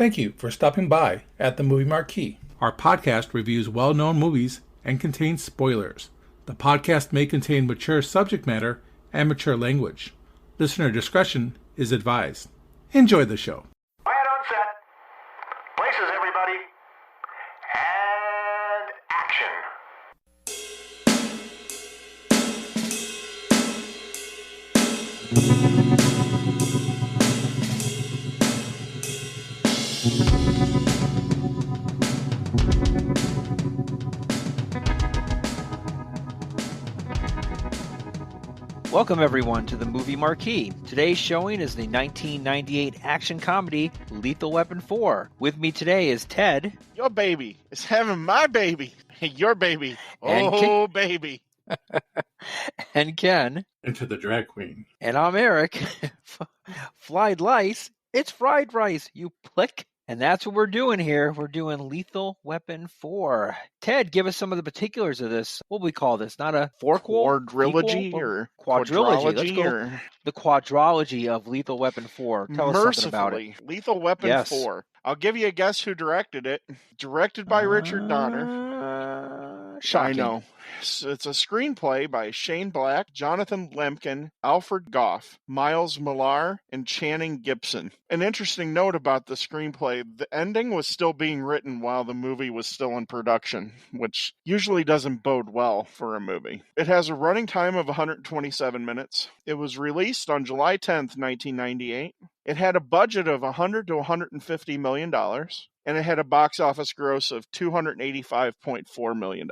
Thank you for stopping by at the Movie Marquee. Our podcast reviews well-known movies and contains spoilers. The podcast may contain mature subject matter and mature language. Listener discretion is advised. Enjoy the show. Quiet on set. Places, everybody. And action. Welcome everyone to the Movie Marquee. Today's showing is the 1998 action comedy Lethal Weapon 4. With me today is Ted. Your baby is having my baby. Your baby. Oh, baby. And Ken. Into the drag queen. And I'm Eric. Fried lice. It's fried rice, you plick. And that's what we're doing here. We're doing Lethal Weapon 4. Ted, give us some of the particulars of this. What do we call this? Not a fourquel? Quadrilogy or quadrilogy. Let's go. Or... The quadrilogy of Lethal Weapon 4. Tell us something about it. Lethal Weapon 4. I'll give you a guess who directed it. Directed by Richard Donner. Shocking. I know. It's a screenplay by Shane Black, Jonathan Lemkin, Alfred Goff, Miles Millar, and Channing Gibson. An interesting note about the screenplay, the ending was still being written while the movie was still in production, which usually doesn't bode well for a movie. It has a running time of 127 minutes. It was released on July 10th, 1998. It had a budget of $100 to $150 million. And it had a box office gross of $285.4 million.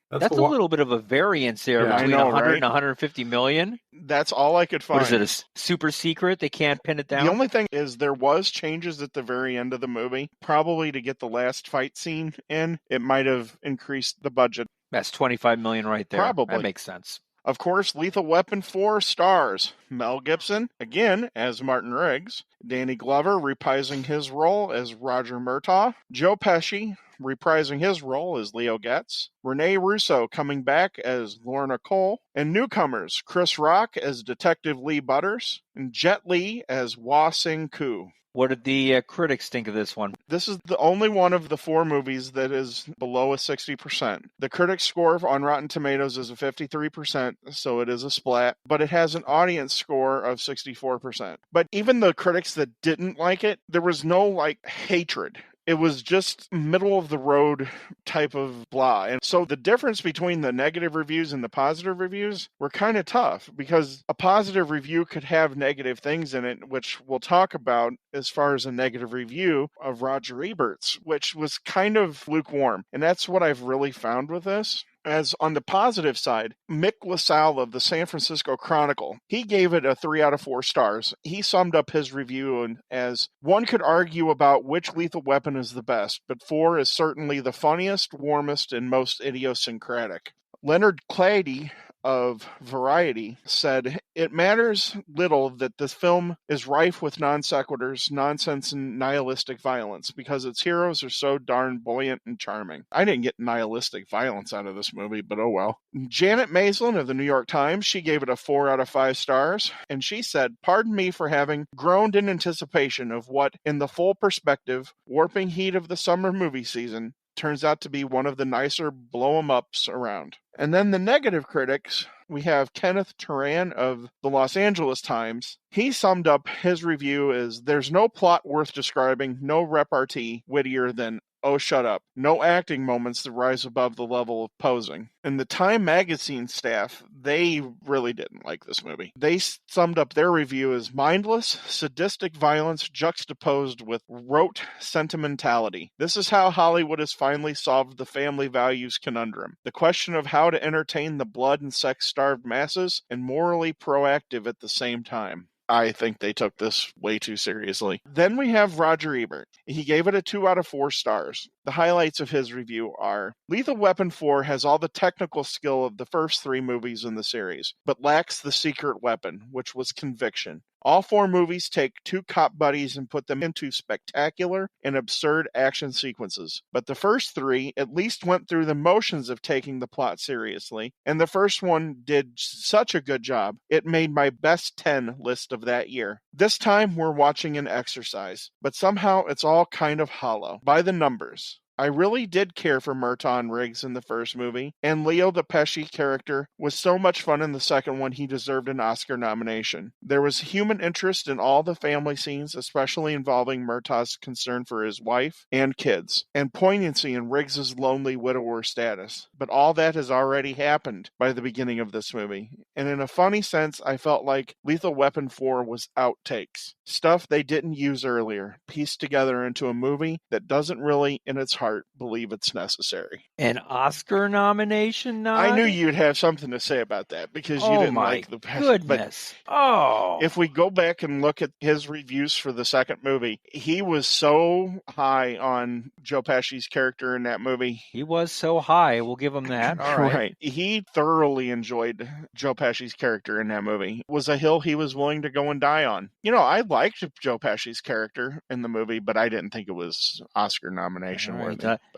That's a little bit of a variance there between 100 and 150 million. That's all I could find. What is it, a super secret? They can't pin it down? The only thing is there was changes at the very end of the movie, probably to get the last fight scene in. It might have increased the budget. That's 25 million right there. Probably. That makes sense. Of course, Lethal Weapon 4 stars Mel Gibson, again, as Martin Riggs, Danny Glover reprising his role as Roger Murtaugh, Joe Pesci reprising his role as Leo Getz, Rene Russo coming back as Lorna Cole, and newcomers Chris Rock as Detective Lee Butters, and Jet Li as Wah Sing Koo. What did the critics think of this one? This is the only one of the four movies that is below a 60%. The critics score on Rotten Tomatoes is a 53%, so it is a splat, but it has an audience score of 64%. But even the critics that didn't like it, there was no, hatred. It was just middle of the road type of blah. And so the difference between the negative reviews and the positive reviews were kind of tough because a positive review could have negative things in it, which we'll talk about as far as a negative review of Roger Ebert's, which was kind of lukewarm. And that's what I've really found with this. As on the positive side, Mick LaSalle of the San Francisco Chronicle, he gave it a 3 out of 4 stars. He summed up his review as, one could argue about which Lethal Weapon is the best, but 4 is certainly the funniest, warmest, and most idiosyncratic. Leonard Clady of Variety said, it matters little that this film is rife with non sequiturs, nonsense, and nihilistic violence because its heroes are so darn buoyant and charming. I didn't get nihilistic violence out of this movie, but oh well. Janet Maslin of the New York Times, she gave it a 4 out of 5 stars, and she said, pardon me for having groaned in anticipation of what, in the full perspective, warping heat of the summer movie season, turns out to be one of the nicer blow-em-ups around. And then the negative critics, we have Kenneth Turan of the Los Angeles Times. He summed up his review as, there's no plot worth describing, no repartee wittier than, oh, shut up. No acting moments that rise above the level of posing. And the Time magazine staff, they really didn't like this movie. They summed up their review as mindless, sadistic violence juxtaposed with rote sentimentality. This is how Hollywood has finally solved the family values conundrum. The question of how to entertain the blood and sex-starved masses and morally proactive at the same time. I think they took this way too seriously. Then we have Roger Ebert. He gave it a 2 out of 4 stars. The highlights of his review are, Lethal Weapon 4 has all the technical skill of the first 3 movies in the series, but lacks the secret weapon, which was conviction. All 4 movies take 2 cop buddies and put them into spectacular and absurd action sequences. But the first 3 at least went through the motions of taking the plot seriously, and the first one did such a good job, it made my best 10 list of that year. This time we're watching an exercise, but somehow it's all kind of hollow. By the numbers. I really did care for Murtaugh and Riggs in the first movie, and Leo the Pesci character was so much fun in the second one he deserved an Oscar nomination. There was human interest in all the family scenes, especially involving Murtaugh's concern for his wife and kids, and poignancy in Riggs' lonely widower status. But all that has already happened by the beginning of this movie, and in a funny sense, I felt like Lethal Weapon 4 was outtakes. Stuff they didn't use earlier, pieced together into a movie that doesn't really, in its heart, believe it's necessary. An Oscar nomination? I knew you'd have something to say about that because you didn't like the goodness. But if we go back and look at his reviews for the second movie, he was so high on Joe Pesci's character in that movie. He was so high. We'll give him that. All right. Right. He thoroughly enjoyed Joe Pesci's character in that movie. It was a hill he was willing to go and die on. You know, I liked Joe Pesci's character in the movie, but I didn't think it was Oscar nomination worthy.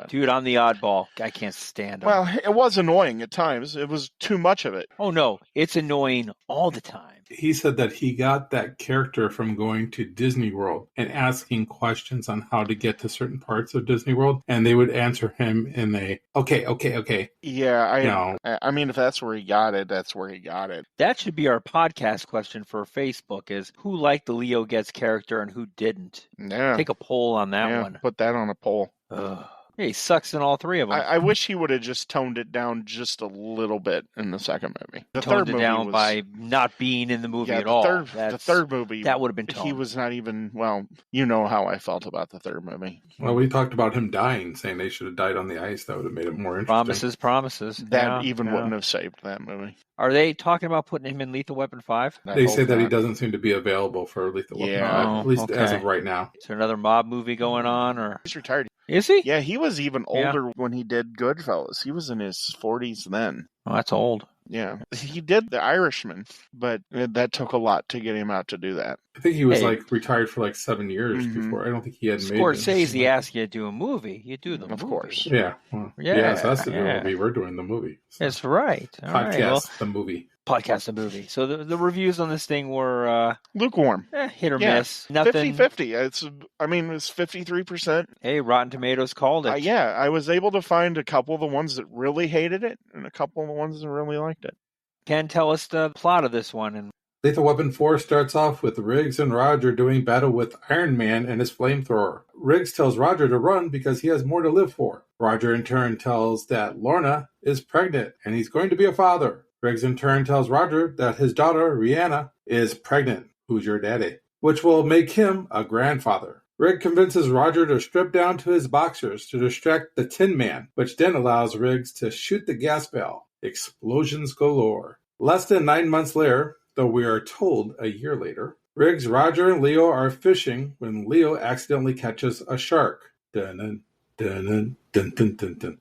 Dude, I'm the oddball. I can't stand him. Well, it was annoying at times. It was too much of it. Oh, no. It's annoying all the time. He said that he got that character from going to Disney World and asking questions on how to get to certain parts of Disney World, and they would answer him in a, okay. Yeah, I mean, if that's where he got it, that's where he got it. That should be our podcast question for Facebook is, who liked the Leo Getz character and who didn't? Yeah. Take a poll on that one. Put that on a poll. Ugh. Yeah, he sucks in all 3 of them. I wish he would have just toned it down just a little bit in the second movie. The toned third it movie down was, by not being in the movie at all. The third movie, that would have been toned. He was not even, well, you know how I felt about the third movie. Well, we talked about him dying, saying they should have died on the ice. That would have made it more interesting. Promises. That wouldn't have saved that movie. Are they talking about putting him in Lethal Weapon 5? They say that he doesn't seem to be available for Lethal Weapon 5, at least as of right now. Is there another mob movie going on? Or he's retired. Is he? Yeah, he was even older when he did Goodfellas. He was in his 40s then. Oh, that's old. Yeah. He did The Irishman, but that took a lot to get him out to do that. I think he was retired for 7 years before. I don't think he had made Scorsese asked you to do a movie. You do the movie. Of course. Yeah. Well, yes, that's the movie. We're doing the movie. So. That's right. Podcast the movie. Podcast the movie. So the reviews on this thing were lukewarm. Hit or miss. Nothing 50-50. It's 53%. Hey, Rotten Tomatoes called it. Yeah, I was able to find a couple of the ones that really hated it and a couple of the ones that really liked it. Ken, tell us the plot of this one. Lethal Weapon 4 starts off with Riggs and Roger doing battle with Iron Man and his flamethrower. Riggs tells Roger to run because he has more to live for. Roger in turn tells that Lorna is pregnant and he's going to be a father. Riggs in turn tells Roger that his daughter, Rihanna, is pregnant. Who's your daddy? Which will make him a grandfather. Riggs convinces Roger to strip down to his boxers to distract the Tin Man, which then allows Riggs to shoot the gas bell. Explosions galore. Less than 9 months later, though we are told a year later, Riggs, Roger, and Leo are fishing when Leo accidentally catches a shark. Dun, dun, dun, dun, dun, dun, dun.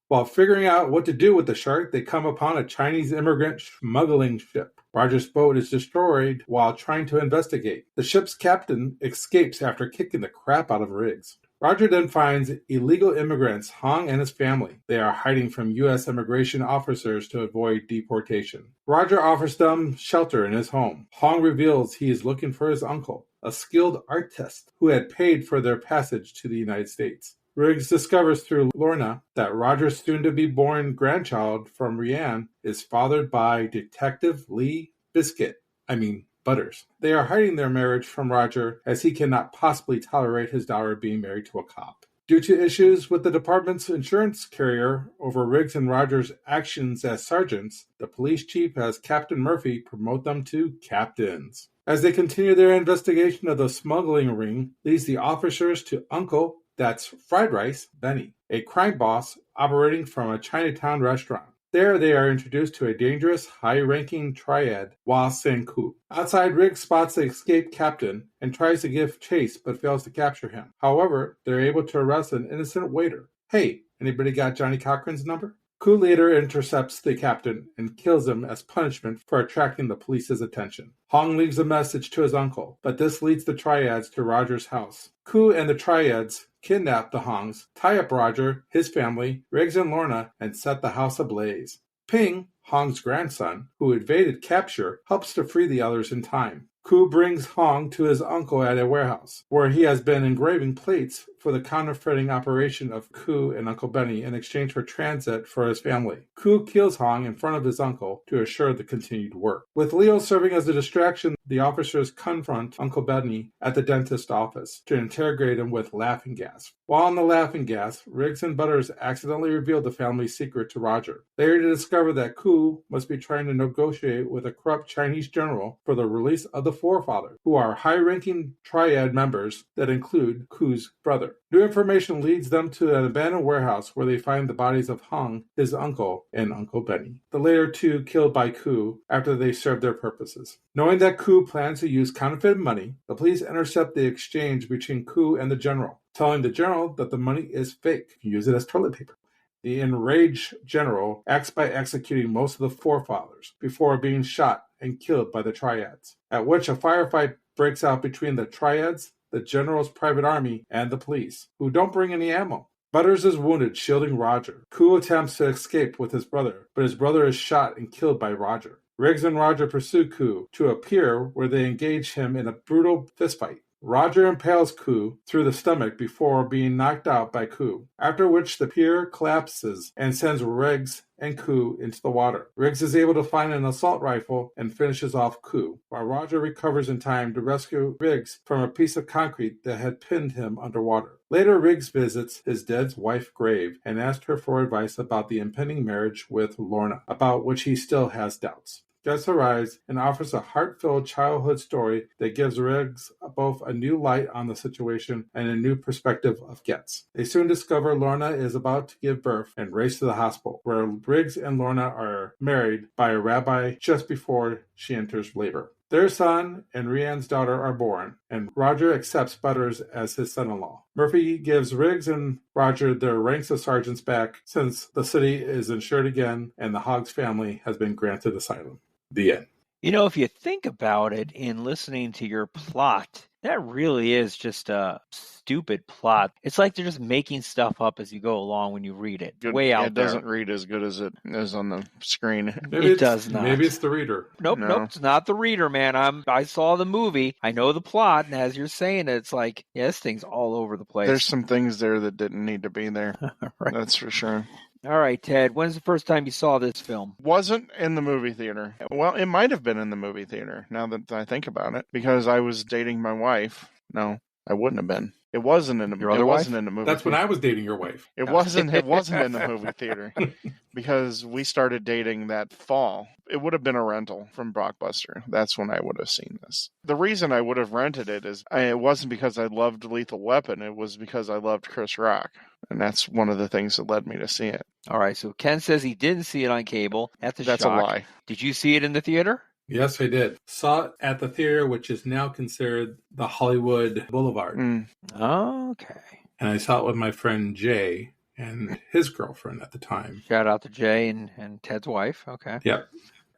While figuring out what to do with the shark, they come upon a Chinese immigrant smuggling ship. Roger's boat is destroyed while trying to investigate. The ship's captain escapes after kicking the crap out of Riggs. Roger then finds illegal immigrants, Hong and his family. They are hiding from U.S. immigration officers to avoid deportation. Roger offers them shelter in his home. Hong reveals he is looking for his uncle, a skilled artist who had paid for their passage to the United States. Riggs discovers through Lorna that Roger's soon-to-be-born grandchild from Rianne is fathered by Detective Lee Butters. They are hiding their marriage from Roger as he cannot possibly tolerate his daughter being married to a cop. Due to issues with the department's insurance carrier over Riggs and Roger's actions as sergeants, the police chief has Captain Murphy promote them to captains. As they continue their investigation of the smuggling ring, leads the officers to Uncle, that's Fried Rice, Benny, a crime boss operating from a Chinatown restaurant. There they are introduced to a dangerous, high-ranking triad, Hua Sen-ku. Outside, Riggs spots the escaped captain and tries to give chase but fails to capture him. However, they're able to arrest an innocent waiter. Hey, anybody got Johnny Cochran's number? Ku later intercepts the captain and kills him as punishment for attracting the police's attention. Hong leaves a message to his uncle, but this leads the Triads to Roger's house. Ku and the Triads kidnap the Hongs, tie up Roger, his family, Riggs and Lorna, and set the house ablaze. Ping, Hong's grandson, who evaded capture, helps to free the others in time. Ku brings Hong to his uncle at a warehouse, where he has been engraving plates for the counterfeiting operation of Ku and Uncle Benny in exchange for transit for his family. Ku kills Hong in front of his uncle to assure the continued work. With Leo serving as a distraction, the officers confront Uncle Benny at the dentist's office to interrogate him with laughing gas. While on the laughing gas, Riggs and Butters accidentally reveal the family's secret to Roger. Later to discover that Ku must be trying to negotiate with a corrupt Chinese general for the release of the Forefathers, who are high-ranking Triad members that include Ku's brother. New information leads them to an abandoned warehouse where they find the bodies of Hong, his uncle, and Uncle Benny. The later two killed by Ku after they served their purposes. Knowing that Ku plans to use counterfeit money, the police intercept the exchange between Ku and the general, telling the general that the money is fake and use it as toilet paper. The enraged general acts by executing most of the Forefathers before being shot and killed by the Triads, at which a firefight breaks out between the Triads, the general's private army, and the police, who don't bring any ammo. Butters is wounded, shielding Roger. Ku attempts to escape with his brother, but his brother is shot and killed by Roger. Riggs and Roger pursue Ku to a pier where they engage him in a brutal fistfight. Roger impales Ku through the stomach before being knocked out by Ku, after which the pier collapses and sends Riggs and Ku into the water. Riggs is able to find an assault rifle and finishes off Ku, while Roger recovers in time to rescue Riggs from a piece of concrete that had pinned him underwater. Later, Riggs visits his dead wife's grave and asks her for advice about the impending marriage with Lorna, about which he still has doubts. Guest arrives and offers a heart-filled childhood story that gives Riggs both a new light on the situation and a new perspective of Getz. They soon discover Lorna is about to give birth and race to the hospital, where Riggs and Lorna are married by a rabbi just before she enters labor. Their son and Rianne's daughter are born, and Roger accepts Butters as his son-in-law. Murphy gives Riggs and Roger their ranks of sergeants back since the city is insured again and the Hoggs family has been granted asylum. The end. You know, if you think about it in listening to your plot, that really is just a stupid plot. It's like they're just making stuff up as you go along when you read it. Way out there. It doesn't read as good as it is on the screen. It does not. Maybe it's the reader. Nope, it's not the reader, man. I saw the movie. I know the plot, and as you're saying it, it's like, yeah, this thing's all over the place. There's some things there that didn't need to be there. Right. That's for sure. All right, Ted, when's the first time you saw this film? Wasn't in the movie theater. Well, it might have been in the movie theater, now that I think about it, because I was dating my wife. No, I wouldn't have been. It wasn't in the movie. That's when I was dating your wife. It wasn't in the movie theater because we started dating that fall. It would have been a rental from Blockbuster. That's when I would have seen this. The reason I would have rented it is it wasn't because I loved Lethal Weapon. It was because I loved Chris Rock. And that's one of the things that led me to see it. All right. So Ken says he didn't see it on cable. That's a shock. A lie. Did you see it in the theater? Yes, I did. Saw it at the theater, which is now considered the Hollywood Boulevard. Okay. And I saw it with my friend Jay and his girlfriend at the time. Shout out to Jay and Ted's wife. Okay. Yep.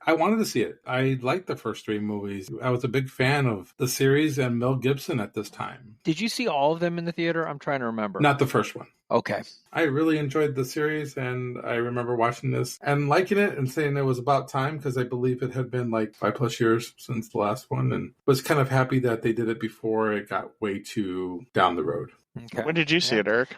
I wanted to see it. I liked the first three movies. I was a big fan of the series and Mel Gibson at this time. Did you see all of them in the theater? I'm trying to remember. Not the first one. Okay. I really enjoyed the series, and I remember watching this and liking it and saying it was about time because I believe it had been like 5+ years since the last one, and was kind of happy that they did it before it got way too down the road. Okay. When did you see it, Eric?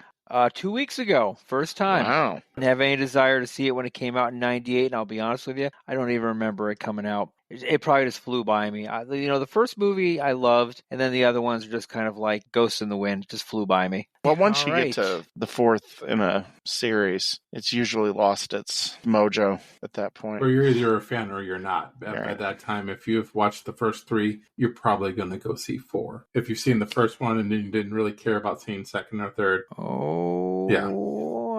2 weeks ago, first time. Wow. Didn't have any desire to see it when it came out in '98, and I'll be honest with you, I don't even remember it coming out. It probably just flew by me. The first movie I loved, and then the other ones are just kind of like Ghosts in the Wind. It just flew by me. Well, once you get to the fourth in a series, it's usually lost its mojo at that point. Or you're either a fan or you're not. At that time, if you've watched the first three, you're probably going to go see 4. If you've seen the first one and then you didn't really care about seeing second or third. Oh, yeah.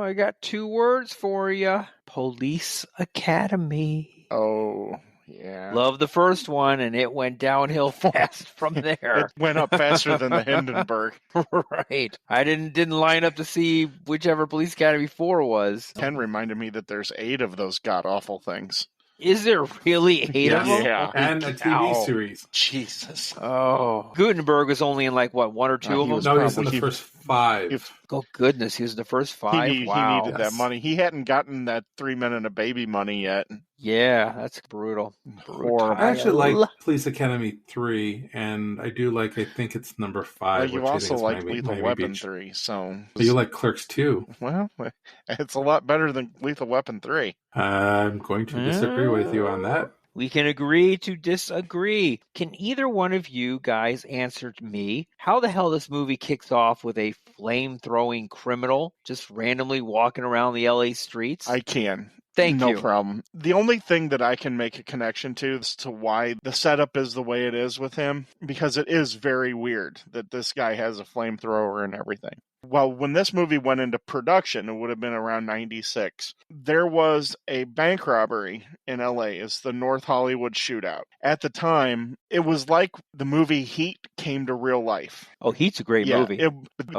I got 2 words for you. Police Academy. Oh, Yeah. Love the first one, and it went downhill fast from there. It went up faster than the Hindenburg. Right. I didn't line up to see whichever Police Academy 4 was. Ken reminded me that there's 8 of those god-awful things. Is there really 8 of them? Yeah. And a TV cow. series. Jesus. Oh. Gutenberg was only in like, what, 1 or 2 he of them? was- No, he was in the Probably- first 5. Oh, goodness. He was in the first 5? He Wow. needed that money. He hadn't gotten that 3 Men and a Baby money yet. Yeah, that's brutal. Horrible. I actually like Police Academy 3, and I do like, I think it's number 5. Well, you which I also think is like Miami- Lethal Miami Weapon Beach. 3, so... But you like Clerks 2. Well, it's a lot better than Lethal Weapon 3. I'm going to disagree with you on that. We can agree to disagree. Can either one of you guys answer me how the hell this movie kicks off with a flame-throwing criminal just randomly walking around the LA streets? I can. Thank no you. problem. The only thing that I can make a connection to is to why the setup is the way it is with him, because it is very weird that this guy has a flamethrower and everything. Well, when this movie went into production, it would have been around 96. There was a bank robbery in LA. It's the North Hollywood shootout. At the time, it was like the movie Heat came to real life. Oh, Heat's a great movie.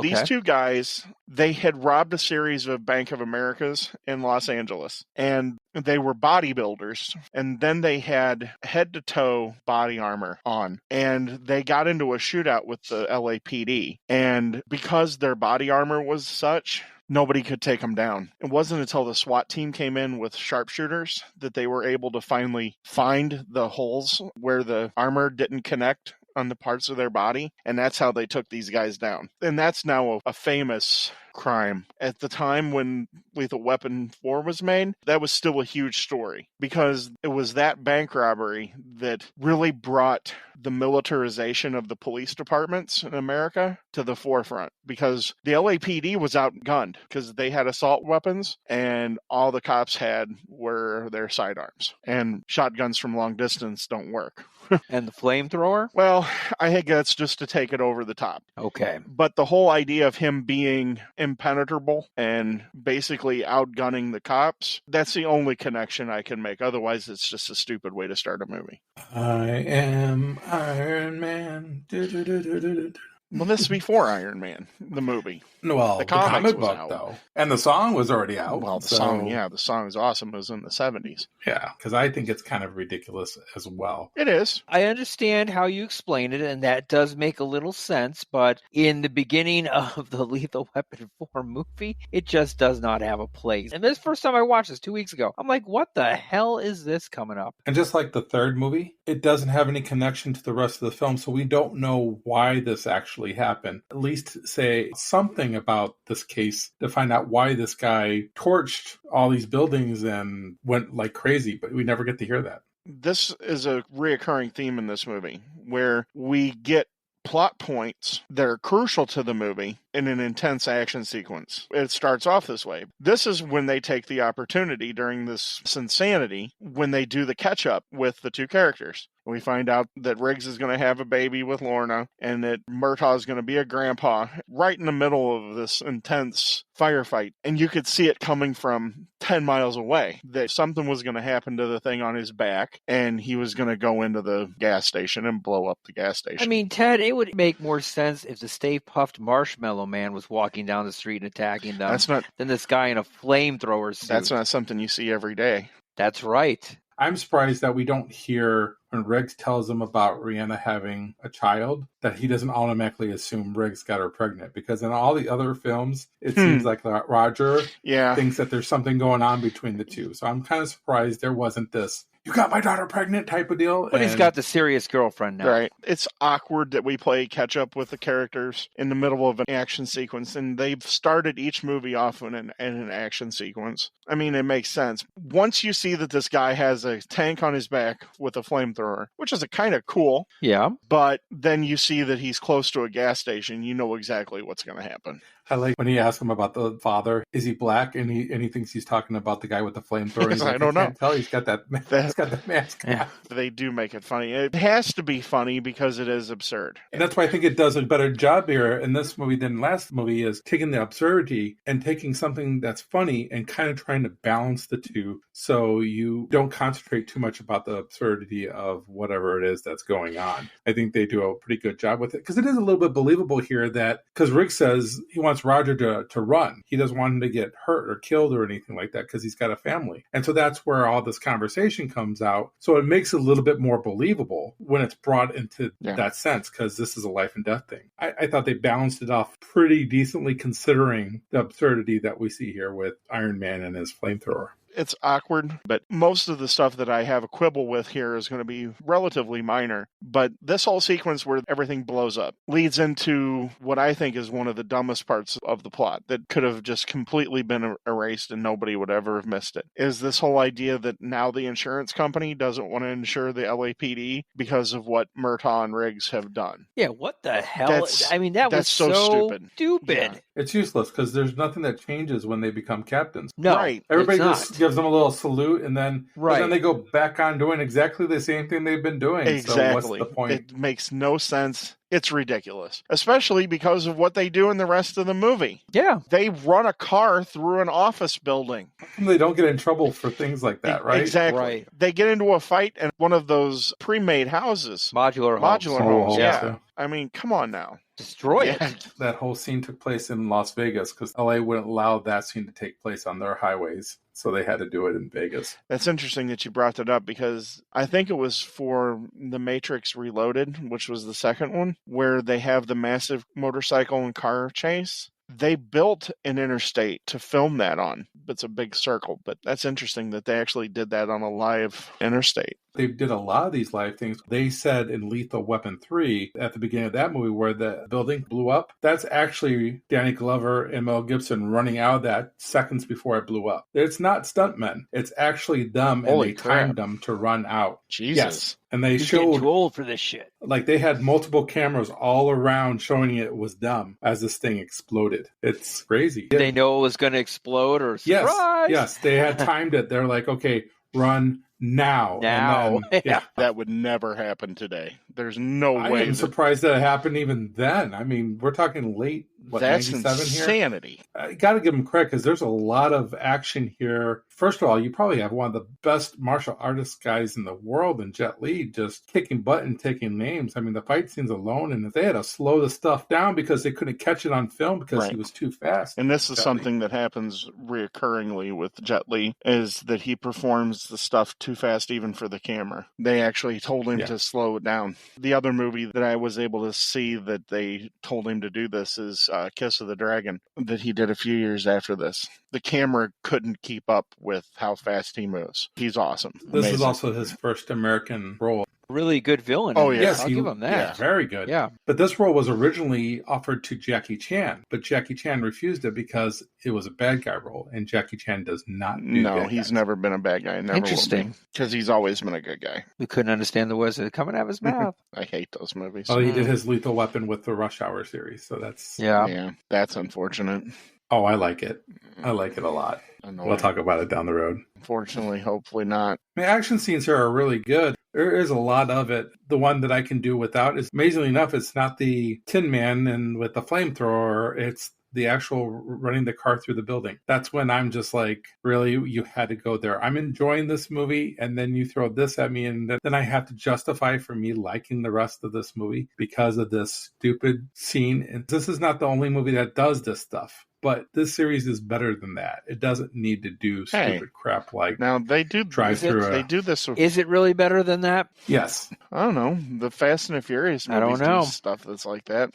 These Okay. two guys, they had robbed a series of Bank of Americas in Los Angeles, and they were bodybuilders, and then they had head-to-toe body armor on, and they got into a shootout with the LAPD, and because their body armor was such, nobody could take them down. It wasn't until the SWAT team came in with sharpshooters that they were able to finally find the holes where the armor didn't connect on the parts of their body, and that's how they took these guys down. And that's now a famous crime. At the time when Lethal Weapon 4 was made, that was still a huge story, because it was that bank robbery that really brought the militarization of the police departments in America to the forefront, because the LAPD was outgunned because they had assault weapons and all the cops had were their sidearms, and shotguns from long distance don't work. And the flamethrower? Well, I think that's just to take it over the top. Okay. But the whole idea of him being impenetrable and basically outgunning the cops, that's the only connection I can make. Otherwise, it's just a stupid way to start a movie. I am Iron Man. Do-do-do-do-do-do. Well, this is before Iron Man, the movie. Well, The the comics comic was book, out. though. And the song was already out. Well, the so- song's awesome. It was in the 70s. Yeah, because I think it's kind of ridiculous as well. It is. I understand how you explain it, and that does make a little sense, but in the beginning of the Lethal Weapon 4 movie, it just does not have a place. And this first time I watched this 2 weeks ago, I'm like, what the hell is this coming up? And just like the third movie, it doesn't have any connection to the rest of the film, so we don't know why this actually happened. At least say something about this case to find out why this guy torched all these buildings and went like crazy, but we never get to hear that. This is a reoccurring theme in this movie, where we get plot points that are crucial to the movie in an intense action sequence. It starts off this way. This is when they take the opportunity during this insanity, when they do the catch-up with the two characters. We find out that Riggs is going to have a baby with Lorna, and that Murtaugh is going to be a grandpa, right in the middle of this intense firefight. And you could see it coming from 10 miles away, that something was going to happen to the thing on his back, and he was going to go into the gas station and blow up the gas station. I mean, Ted, it would make more sense if the Stay Puffed Marshmallow Man was walking down the street and attacking them than this guy in a flamethrower suit. That's not something you see every day. That's right. I'm surprised that we don't hear when Riggs tells him about Rihanna having a child, that he doesn't automatically assume Riggs got her pregnant. Because in all the other films, it seems like Roger thinks that there's something going on between the two. So I'm kind of surprised there wasn't this, you got my daughter pregnant type of deal. But he's got the serious girlfriend now. Right. It's awkward that we play catch up with the characters in the middle of an action sequence, and they've started each movie off in an action sequence. I mean, it makes sense. Once you see that this guy has a tank on his back with a flamethrower, which is a kind of cool. Yeah. But then you see that he's close to a gas station, you know exactly what's going to happen. I like when he asks him about the father. Is he black? And he thinks he's talking about the guy with the flamethrower. Yes, He's like, I don't know. can't tell. He's got that. He's got the mask. Yeah. on. They do make it funny. It has to be funny because it is absurd. And that's why I think it does a better job here in this movie than last movie, is taking the absurdity and taking something that's funny and kind of trying to balance the two so you don't concentrate too much about the absurdity of whatever it is that's going on. I think they do a pretty good job with it because it is a little bit believable here that, because Rick says he wants Roger to run. He doesn't want him to get hurt or killed or anything like that because he's got a family. And so that's where all this conversation comes out. So it makes it a little bit more believable when it's brought into that sense, because this is a life and death thing. I thought they balanced it off pretty decently considering the absurdity that we see here with Iron Man and his flamethrower. It's awkward, but most of the stuff that I have a quibble with here is going to be relatively minor. But this whole sequence where everything blows up leads into what I think is one of the dumbest parts of the plot that could have just completely been erased and nobody would ever have missed it. Is this whole idea that now the insurance company doesn't want to insure the LAPD because of what Murtaugh and Riggs have done. Yeah, what the hell? That was so stupid. Stupid. Yeah. It's useless because there's nothing that changes when they become captains. No, right. Everybody it's just not. gives them a little salute, and then Right. then they go back on doing exactly the same thing they've been doing. Exactly. So what's the point? It makes no sense. It's ridiculous, especially because of what they do in the rest of the movie. Yeah. They run a car through an office building. They don't get in trouble for things like that, right? Exactly. Right. They get into a fight in one of those pre-made houses. Modular homes. Modular homes, yeah. yeah. I mean, come on now. Destroy Yeah. it. That whole scene took place in Las Vegas because LA wouldn't allow that scene to take place on their highways. So they had to do it in Vegas. That's interesting that you brought that up because I think it was for The Matrix Reloaded, which was the second one, where they have the massive motorcycle and car chase. They built an interstate to film that on. It's a big circle, but that's interesting that they actually did that on a live interstate. They did a lot of these live things. They said in Lethal Weapon 3, at the beginning of that movie where the building blew up, that's actually Danny Glover and Mel Gibson running out of that seconds before it blew up. It's not stuntmen. It's actually them, and Holy they crap. timed them to run out. Jesus. Yes. And they You're getting showed, too old for this shit. like, they had multiple cameras all around showing it was them as this thing exploded. It's crazy. Did they know it was going to explode or Yes, surprise? yes, they had timed it. They're like, okay, run now. Now. And then, yeah. That would never happen today. There's no I way. am surprised that it happened even then. I mean, we're talking late, That's 97 here? insanity. I got to give them credit because there's a lot of action here. First of all, you probably have one of the best martial artist guys in the world in Jet Li, just kicking butt and taking names. I mean, the fight scenes alone, and if they had to slow the stuff down because they couldn't catch it on film because Right. he was too fast. And this is Jet Li. something that happens reoccurringly with Jet Li, is that he performs the stuff too fast even for the camera. They actually told him to slow it down. The other movie that I was able to see that they told him to do this is Kiss of the Dragon, that he did a few years after this. The camera couldn't keep up with how fast he moves. He's awesome. This is Amazing. also his first American role. Really good villain. Oh, in yeah. this. Yes, I'll give him Yeah, that. very good. Yeah. But this role was originally offered to Jackie Chan, but Jackie Chan refused it because it was a bad guy role, and Jackie Chan does not do No, bad he's guys. never been a bad guy. Never Interesting. Because he's always been a good guy. We couldn't understand the words that were coming out of his mouth. I hate those movies. Oh, he did his Lethal Weapon with the Rush Hour series, so that's... Yeah. Yeah, that's unfortunate. Oh, I like it. I like it a lot. Annoying. We'll talk about it down the road. Unfortunately, hopefully not. The action scenes here are really good. There is a lot of it. The one that I can do without is, amazingly enough, it's not the Tin Man and with the flamethrower. It's the actual running the car through the building. That's when I'm just like, really, you had to go there. I'm enjoying this movie, and then you throw this at me, and then I have to justify for me liking the rest of this movie because of this stupid scene. And this is not the only movie that does this stuff. But this series is better than that. It doesn't need to do stupid crap like Now they do drive through They a... do this with, Is it really better than that? Yes, I don't know, the Fast and the Furious I don't movies know. do stuff that's like that.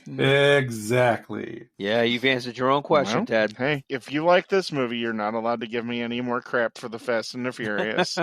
exactly. Yeah, you've answered your own question, Well, Ted. Hey, if you like this movie, you're not allowed to give me any more crap for the Fast and the Furious.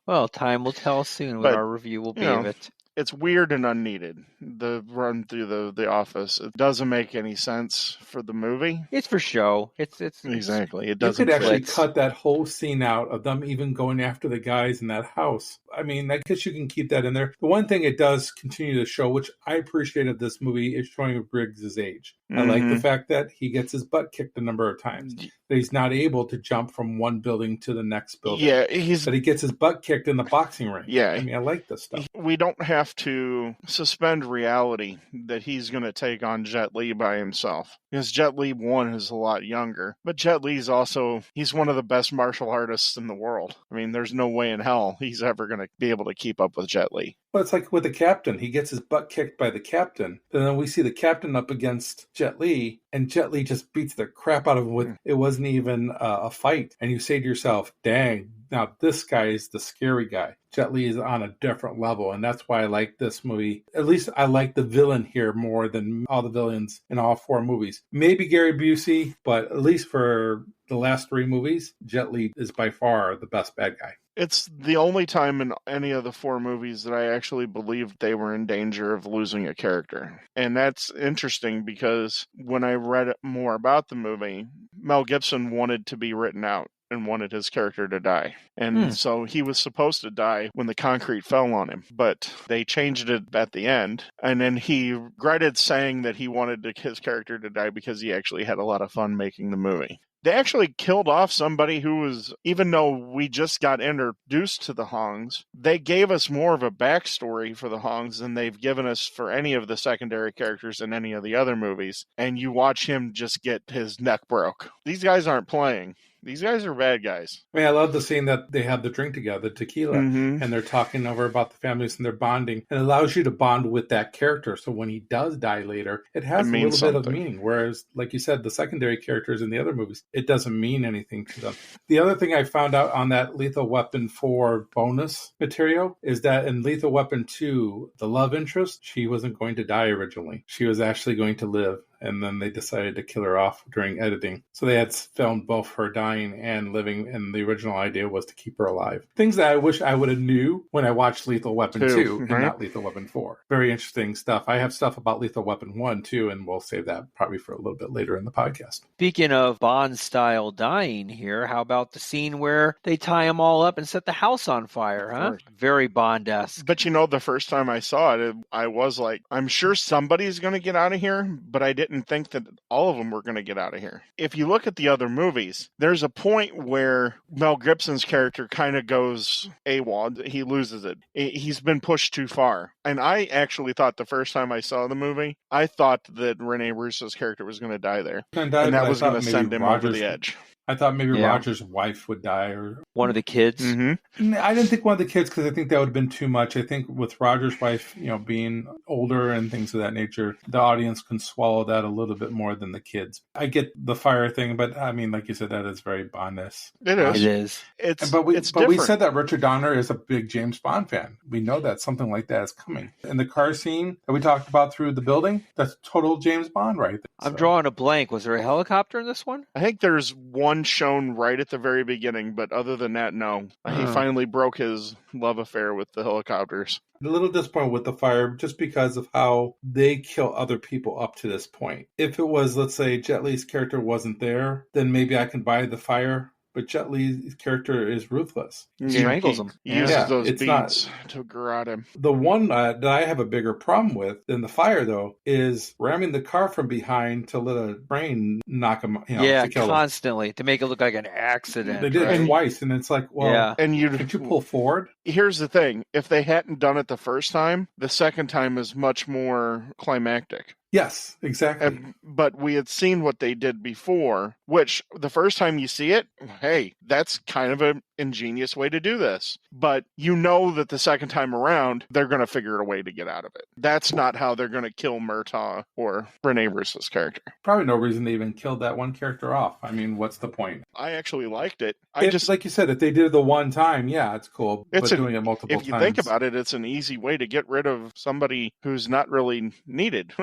Well, time will tell soon what But, our review will be you know, of it. it's weird and unneeded. The run through the office, it doesn't make any sense for the movie. It's for show. It's Exactly. It You doesn't could actually fit. cut that whole scene out of them even going after the guys in that house. I mean, I guess you can keep that in there. The one thing it does continue to show, which I appreciate of this movie, is showing Briggs' age. I like the fact that he gets his butt kicked a number of times. That he's not able to jump from one building to the next building. Yeah, that he gets his butt kicked in the boxing ring. Yeah. I mean, I like this stuff. We don't have to suspend reality that he's going to take on Jet Li by himself. Because Jet Li, one, is a lot younger. But Jet Li's also, he's one of the best martial artists in the world. I mean, there's no way in hell he's ever going to be able to keep up with Jet Li. Well, it's like with the captain. He gets his butt kicked by the captain. And then we see the captain up against Jet Li, and Jet Li just beats the crap out of him with, it wasn't even a fight. And you say to yourself, dang, now this guy is the scary guy. Jet Li is on a different level, and that's why I like this movie. At least I like the villain here more than all the villains in all four movies. Maybe Gary Busey, but at least for the last three movies, Jet Li is by far the best bad guy. It's the only time in any of the four movies that I actually believed they were in danger of losing a character. And that's interesting because when I read more about the movie, Mel Gibson wanted to be written out and wanted his character to die. And so he was supposed to die when the concrete fell on him, but they changed it at the end. And then he regretted saying that he wanted his character to die because he actually had a lot of fun making the movie. They actually killed off somebody who was, even though we just got introduced to the Hongs, they gave us more of a backstory for the Hongs than they've given us for any of the secondary characters in any of the other movies. And you watch him just get his neck broke. These guys aren't playing. These guys are bad guys. I mean, I love the scene that they have the drink together, tequila, and they're talking over about the families and they're bonding. And it allows you to bond with that character. So when he does die later, it has a little bit of meaning. Whereas, like you said, the secondary characters in the other movies, it doesn't mean anything to them. The other thing I found out on that Lethal Weapon 4 bonus material is that in Lethal Weapon 2, the love interest, she wasn't going to die originally. She was actually going to live. And then they decided to kill her off during editing. So they had filmed both her dying and living, and the original idea was to keep her alive. Things that I wish I would have knew when I watched Lethal Weapon 2 and not Lethal Weapon 4. Very interesting stuff. I have stuff about Lethal Weapon 1 too, and we'll save that probably for a little bit later in the podcast. Speaking of Bond-style dying here, how about the scene where they tie them all up and set the house on fire, huh? Very Bond-esque. But you know, the first time I saw it, I was like, I'm sure somebody's going to get out of here, but I didn't think that all of them were going to get out of here. If you look at the other movies, there's a point where Mel Gibson's character kind of goes AWOL. He loses it. He's been pushed too far. And I actually thought the first time I saw the movie, I thought that Rene Russo's character was going to die there. And that was going to send him over the edge. I thought maybe Roger's wife would die, or one of the kids. I didn't think one of the kids because I think that would have been too much. I think with Roger's wife, being older and things of that nature, the audience can swallow that a little bit more than the kids. I get the fire thing, but I mean, like you said, that is very Bond-esque. It is. It is. But we different. said that Richard Donner is a big James Bond fan. We know that something like that is coming. And the car scene that we talked about through the building, that's total James Bond right there. I'm drawing a blank. Was there a helicopter in this one? I think there's one shown right at the very beginning, but other than that, no. He finally broke his love affair with the helicopters. A little disappointed with the fire just because of how they kill other people up to this point. If it was, let's say, Jet Li's character wasn't there, then maybe I can buy the fire. But Jet Li's character is ruthless. He strangles him. He uses those beads to garrote him. The one that I have a bigger problem with than the fire, though, is ramming the car from behind to let a train knock him. To kill constantly him. To make it look like an accident. They did it twice, and it's like, well, and could you pull forward? Here's the thing: if they hadn't done it the first time, the second time is much more climactic. Yes, exactly. But we had seen what they did before, which the first time you see it, hey, that's kind of an ingenious way to do this. But you know that the second time around, they're going to figure a way to get out of it. That's not how they're going to kill Murtaugh or Rene Russo's character. Probably no reason they even killed that one character off. I mean, what's the point? I actually liked it. Like you said, if they did it the one time, yeah, it's cool. But doing it multiple times. If you think about it, it's an easy way to get rid of somebody who's not really needed.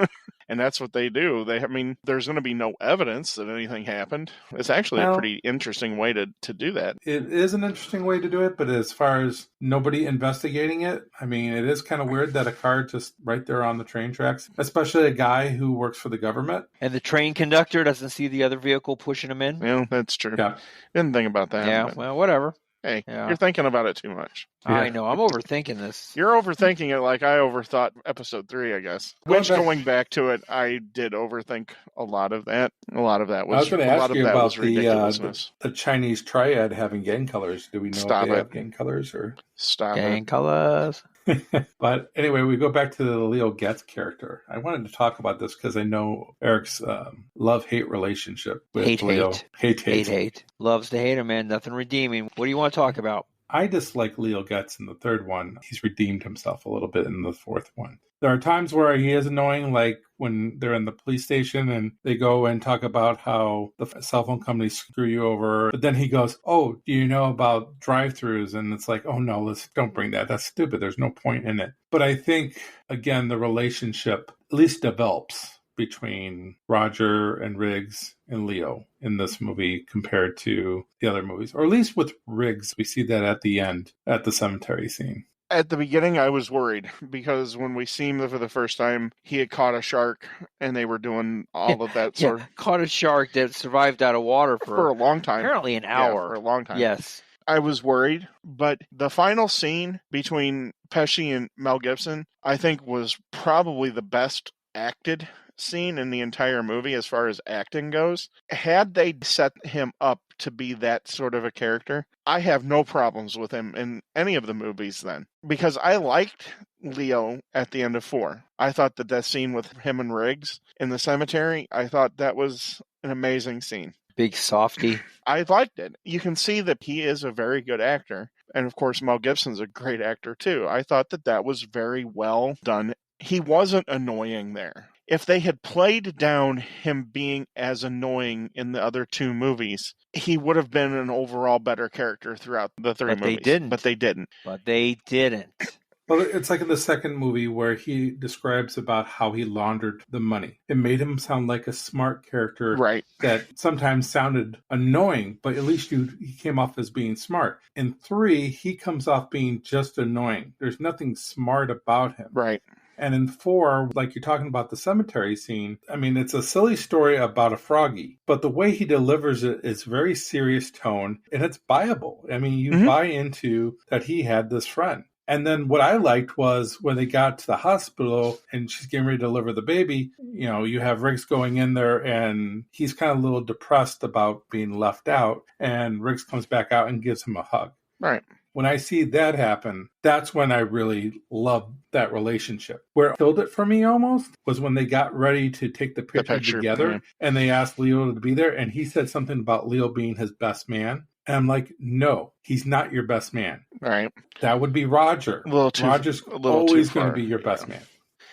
And that's what they do. There's going to be no evidence that anything happened. It's actually a pretty interesting way to do that. It is an interesting way to do it, but as far as nobody investigating it, I mean, it is kind of weird that a car just right there on the train tracks, especially a guy who works for the government. And the train conductor doesn't see the other vehicle pushing him in? Yeah, that's true. Yeah. Didn't think about that. Yeah, well, whatever. Hey, Yeah. You're thinking about it too much. I know. I'm overthinking this. You're overthinking it like I overthought episode 3, I guess. Going back to it, I did overthink a lot of that. A lot of that was. I was going to ask you about the Chinese triad having gang colors. Do we know if they have gang colors or gang colors? But anyway, we go back to the Leo Getz character. I wanted to talk about this because I know Eric's love-hate relationship with Leo. Hate. Loves to hate him, man. Nothing redeeming. What do you want to talk about? I dislike Leo Getz in the third one. He's redeemed himself a little bit in the fourth one. There are times where he is annoying, like when they're in the police station and they go and talk about how the cell phone companies screw you over. But then he goes, oh, do you know about drive-thrus? And it's like, oh, no, don't bring that. That's stupid. There's no point in it. But I think, again, the relationship at least develops between Roger and Riggs and Leo in this movie compared to the other movies. Or at least with Riggs, we see that at the end, at the cemetery scene. At the beginning, I was worried because when we see him for the first time, he had caught a shark and they were doing all of that sort of... Caught a shark that survived out of water for a long time. Apparently an hour. Yeah, for a long time. Yes. I was worried, but the final scene between Pesci and Mel Gibson, I think was probably the best acted scene in the entire movie as far as acting goes. Had they set him up to be that sort of a character, I have no problems with him in any of the movies then. Because I liked Leo at the end of 4. I thought that scene with him and Riggs in the cemetery, I thought that was an amazing scene. Big softy. I liked it. You can see that he is a very good actor. And of course, Mel Gibson's a great actor too. I thought that was very well done. He wasn't annoying there. If they had played down him being as annoying in the other 2 movies, he would have been an overall better character throughout the 3 movies. But they didn't. Well, it's like in the second movie where he describes about how he laundered the money. It made him sound like a smart character, right? That sometimes sounded annoying, but at least he came off as being smart. In 3, he comes off being just annoying. There's nothing smart about him. Right. And in 4, like you're talking about the cemetery scene, I mean, it's a silly story about a froggy, but the way he delivers it is very serious tone, and it's buyable. I mean, you buy into that he had this friend. And then what I liked was when they got to the hospital and she's getting ready to deliver the baby, you know, you have Riggs going in there and he's kind of a little depressed about being left out. And Riggs comes back out and gives him a hug. Right. When I see that happen, that's when I really loved that relationship. Where it killed it for me almost was when they got ready to take the picture together and they asked Leo to be there. And he said something about Leo being his best man. And I'm like, no, he's not your best man. Right. That would be Roger. Roger's always going to be your best man.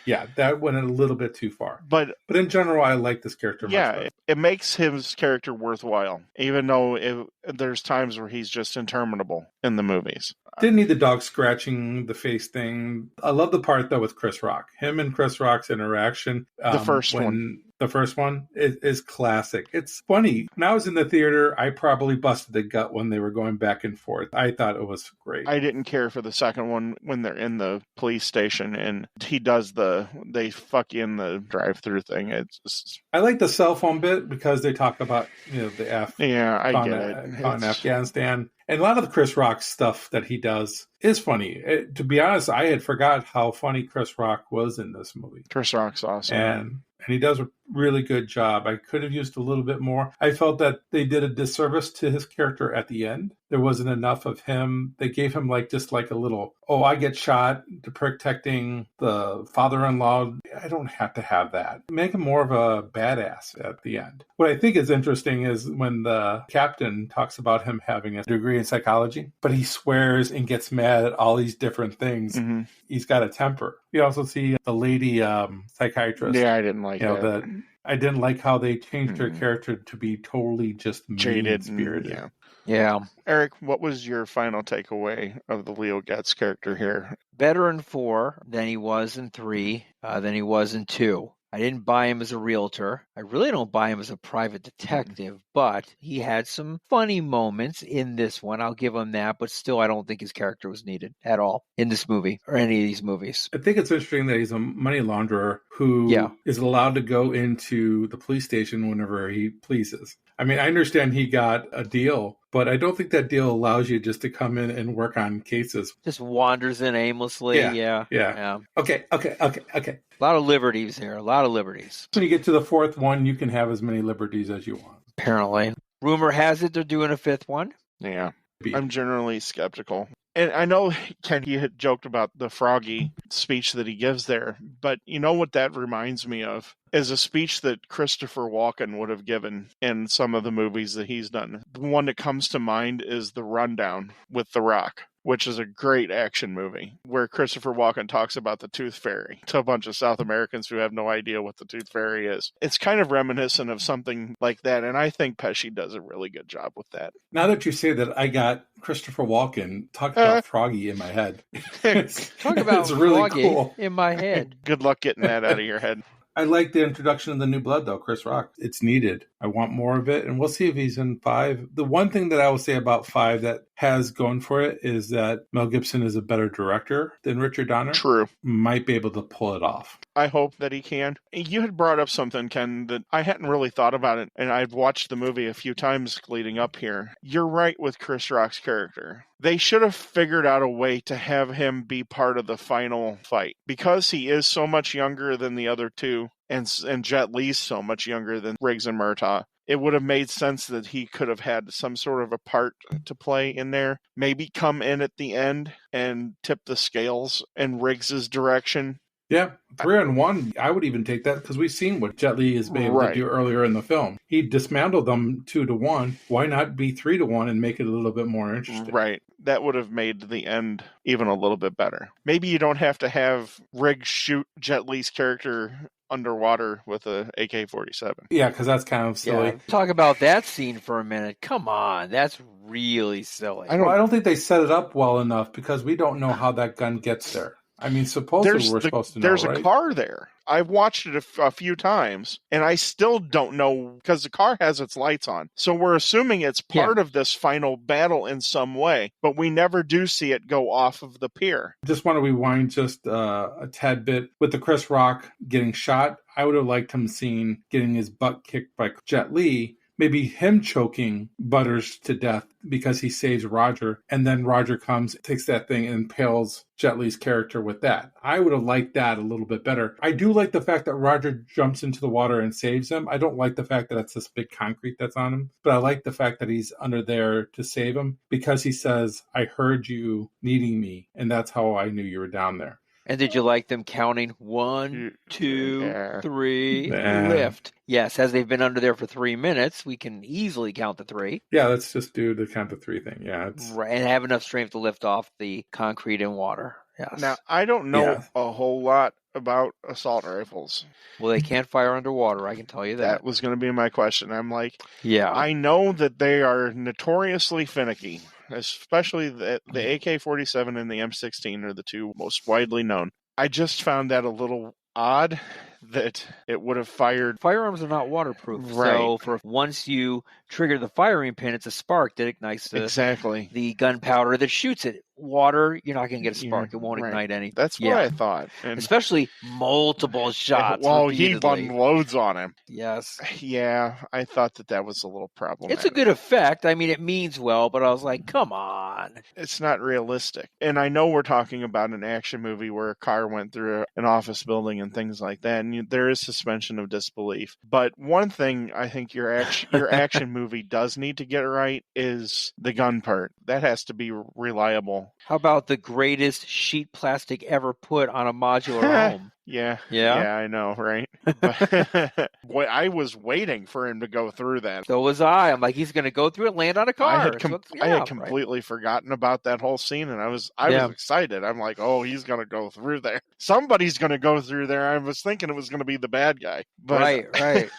Yeah, that went a little bit too far. But in general, I like this character much better. It makes his character worthwhile, even though there's times where he's just interminable in the movies. Didn't need the dog scratching the face thing. I love the part, though, with Chris Rock. Him and Chris Rock's interaction. The first one is classic. It's funny. When I was in the theater, I probably busted a gut when they were going back and forth. I thought it was great. I didn't care for the second one when they're in the police station and he does they fuck you in the drive-through thing. It's just... I like the cell phone bit because they talk about, you know, the I get it. On Afghanistan. And a lot of the Chris Rock stuff that he does is funny. To be honest, I had forgot how funny Chris Rock was in this movie. Chris Rock's awesome. And he does a really good job. I could have used a little bit more. I felt that they did a disservice to his character at the end. There wasn't enough of him. They gave him just a little, I get shot to protecting the father-in-law. I don't have to have that. Make him more of a badass at the end. What I think is interesting is when the captain talks about him having a degree in psychology, but he swears and gets mad at all these different things. Mm-hmm. He's got a temper. You also see the lady psychiatrist. Yeah, I didn't like that. I didn't like how they changed her character to be totally just jaded, spirited. Yeah. Eric, what was your final takeaway of the Leo Getz character here? Better in 4 than he was in 3, than he was in 2. I didn't buy him as a realtor. I really don't buy him as a private detective, but he had some funny moments in this one. I'll give him that, but still I don't think his character was needed at all in this movie or any of these movies. I think it's interesting that he's a money launderer who is allowed to go into the police station whenever he pleases. I mean, I understand he got a deal, but I don't think that deal allows you just to come in and work on cases. Just wanders in aimlessly. Yeah. Okay. A lot of liberties here. A lot of liberties. When you get to the fourth one, you can have as many liberties as you want. Apparently. Rumor has it they're doing a fifth one. Yeah. I'm generally skeptical. And I know, Ken, you had joked about the Froggy speech that he gives there, but you know what that reminds me of? Is a speech that Christopher Walken would have given in some of the movies that he's done. The one that comes to mind is The Rundown with The Rock, which is a great action movie where Christopher Walken talks about the Tooth Fairy to a bunch of South Americans who have no idea what the Tooth Fairy is. It's kind of reminiscent of something like that, and I think Pesci does a really good job with that. Now that you say that, I got Christopher Walken talking about Froggy in my head. Talk about it's really Froggy cool. in my head. Good luck getting that out of your head. I like the introduction of the new blood, though, Chris Rock. It's needed. I want more of it, and we'll see if he's in 5. The one thing that I will say about 5 that has going for it is that Mel Gibson is a better director than Richard Donner. True. Might be able to pull it off. I hope that he can. You had brought up something, Ken, that I hadn't really thought about it, and I've watched the movie a few times leading up here. You're right with Chris Rock's character. They should have figured out a way to have him be part of the final fight. Because he is so much younger than the other two, and Jet Li's so much younger than Riggs and Murtaugh, it would have made sense that he could have had some sort of a part to play in there. Maybe come in at the end and tip the scales in Riggs's direction. Yeah, 3-1. I would even take that because we've seen what Jet Li has been able to do earlier in the film. He dismantled them 2-1. Why not be 3-1 and make it a little bit more interesting? Right. That would have made the end even a little bit better. Maybe you don't have to have Riggs shoot Jet Li's character underwater with a AK-47. Yeah, because that's kind of silly. Yeah. Talk about that scene for a minute. Come on, that's really silly. I don't think they set it up well enough because we don't know how that gun gets there. I mean, supposedly we're supposed to know, There's right? a car there. I've watched it a few times, and I still don't know, because the car has its lights on. So we're assuming it's part of this final battle in some way, but we never do see it go off of the pier. Just want to rewind just a tad bit. With the Chris Rock getting shot, I would have liked him seeing getting his butt kicked by Jet Li. Maybe him choking Butters to death because he saves Roger, and then Roger comes, takes that thing, and impales Jet Li's character with that. I would have liked that a little bit better. I do like the fact that Roger jumps into the water and saves him. I don't like the fact that it's this big concrete that's on him, but I like the fact that he's under there to save him because he says, I heard you needing me, and that's how I knew you were down there. And did you like them counting 1, 2, 3, lift? Yes, as they've been under there for 3 minutes, we can easily count the 3. Yeah, let's just do the count to 3 thing. Yeah, right, and have enough strength to lift off the concrete and water. Yes. Now, I don't know a whole lot about assault rifles. Well, they can't fire underwater, I can tell you that. That was going to be my question. I'm like, I know that they are notoriously finicky. Especially the AK-47 and the M16 are the two most widely known. I just found that a little odd that it would have fired. Firearms are not waterproof. Right. So for once you trigger the firing pin, it's a spark that ignites the gunpowder that shoots it. Water, you're not going to get a spark. It won't ignite anything. That's what I thought. And especially multiple shots. Well, he unloads on him. Yes. Yeah, I thought that was a little problematic. It's a good effect. I mean, it means well, but I was like, come on. It's not realistic. And I know we're talking about an action movie where a car went through an office building and things like that, and there is suspension of disbelief. But one thing I think your action movie does need to get right is the gun part. That has to be reliable. How about the greatest sheet plastic ever put on a modular home? Yeah, I know, right? Boy, I was waiting for him to go through that. So was I. I'm like, he's going to go through it, land on a car. I had completely forgotten about that whole scene, and I was excited. I'm like, oh, he's going to go through there. Somebody's going to go through there. I was thinking it was going to be the bad guy. But right.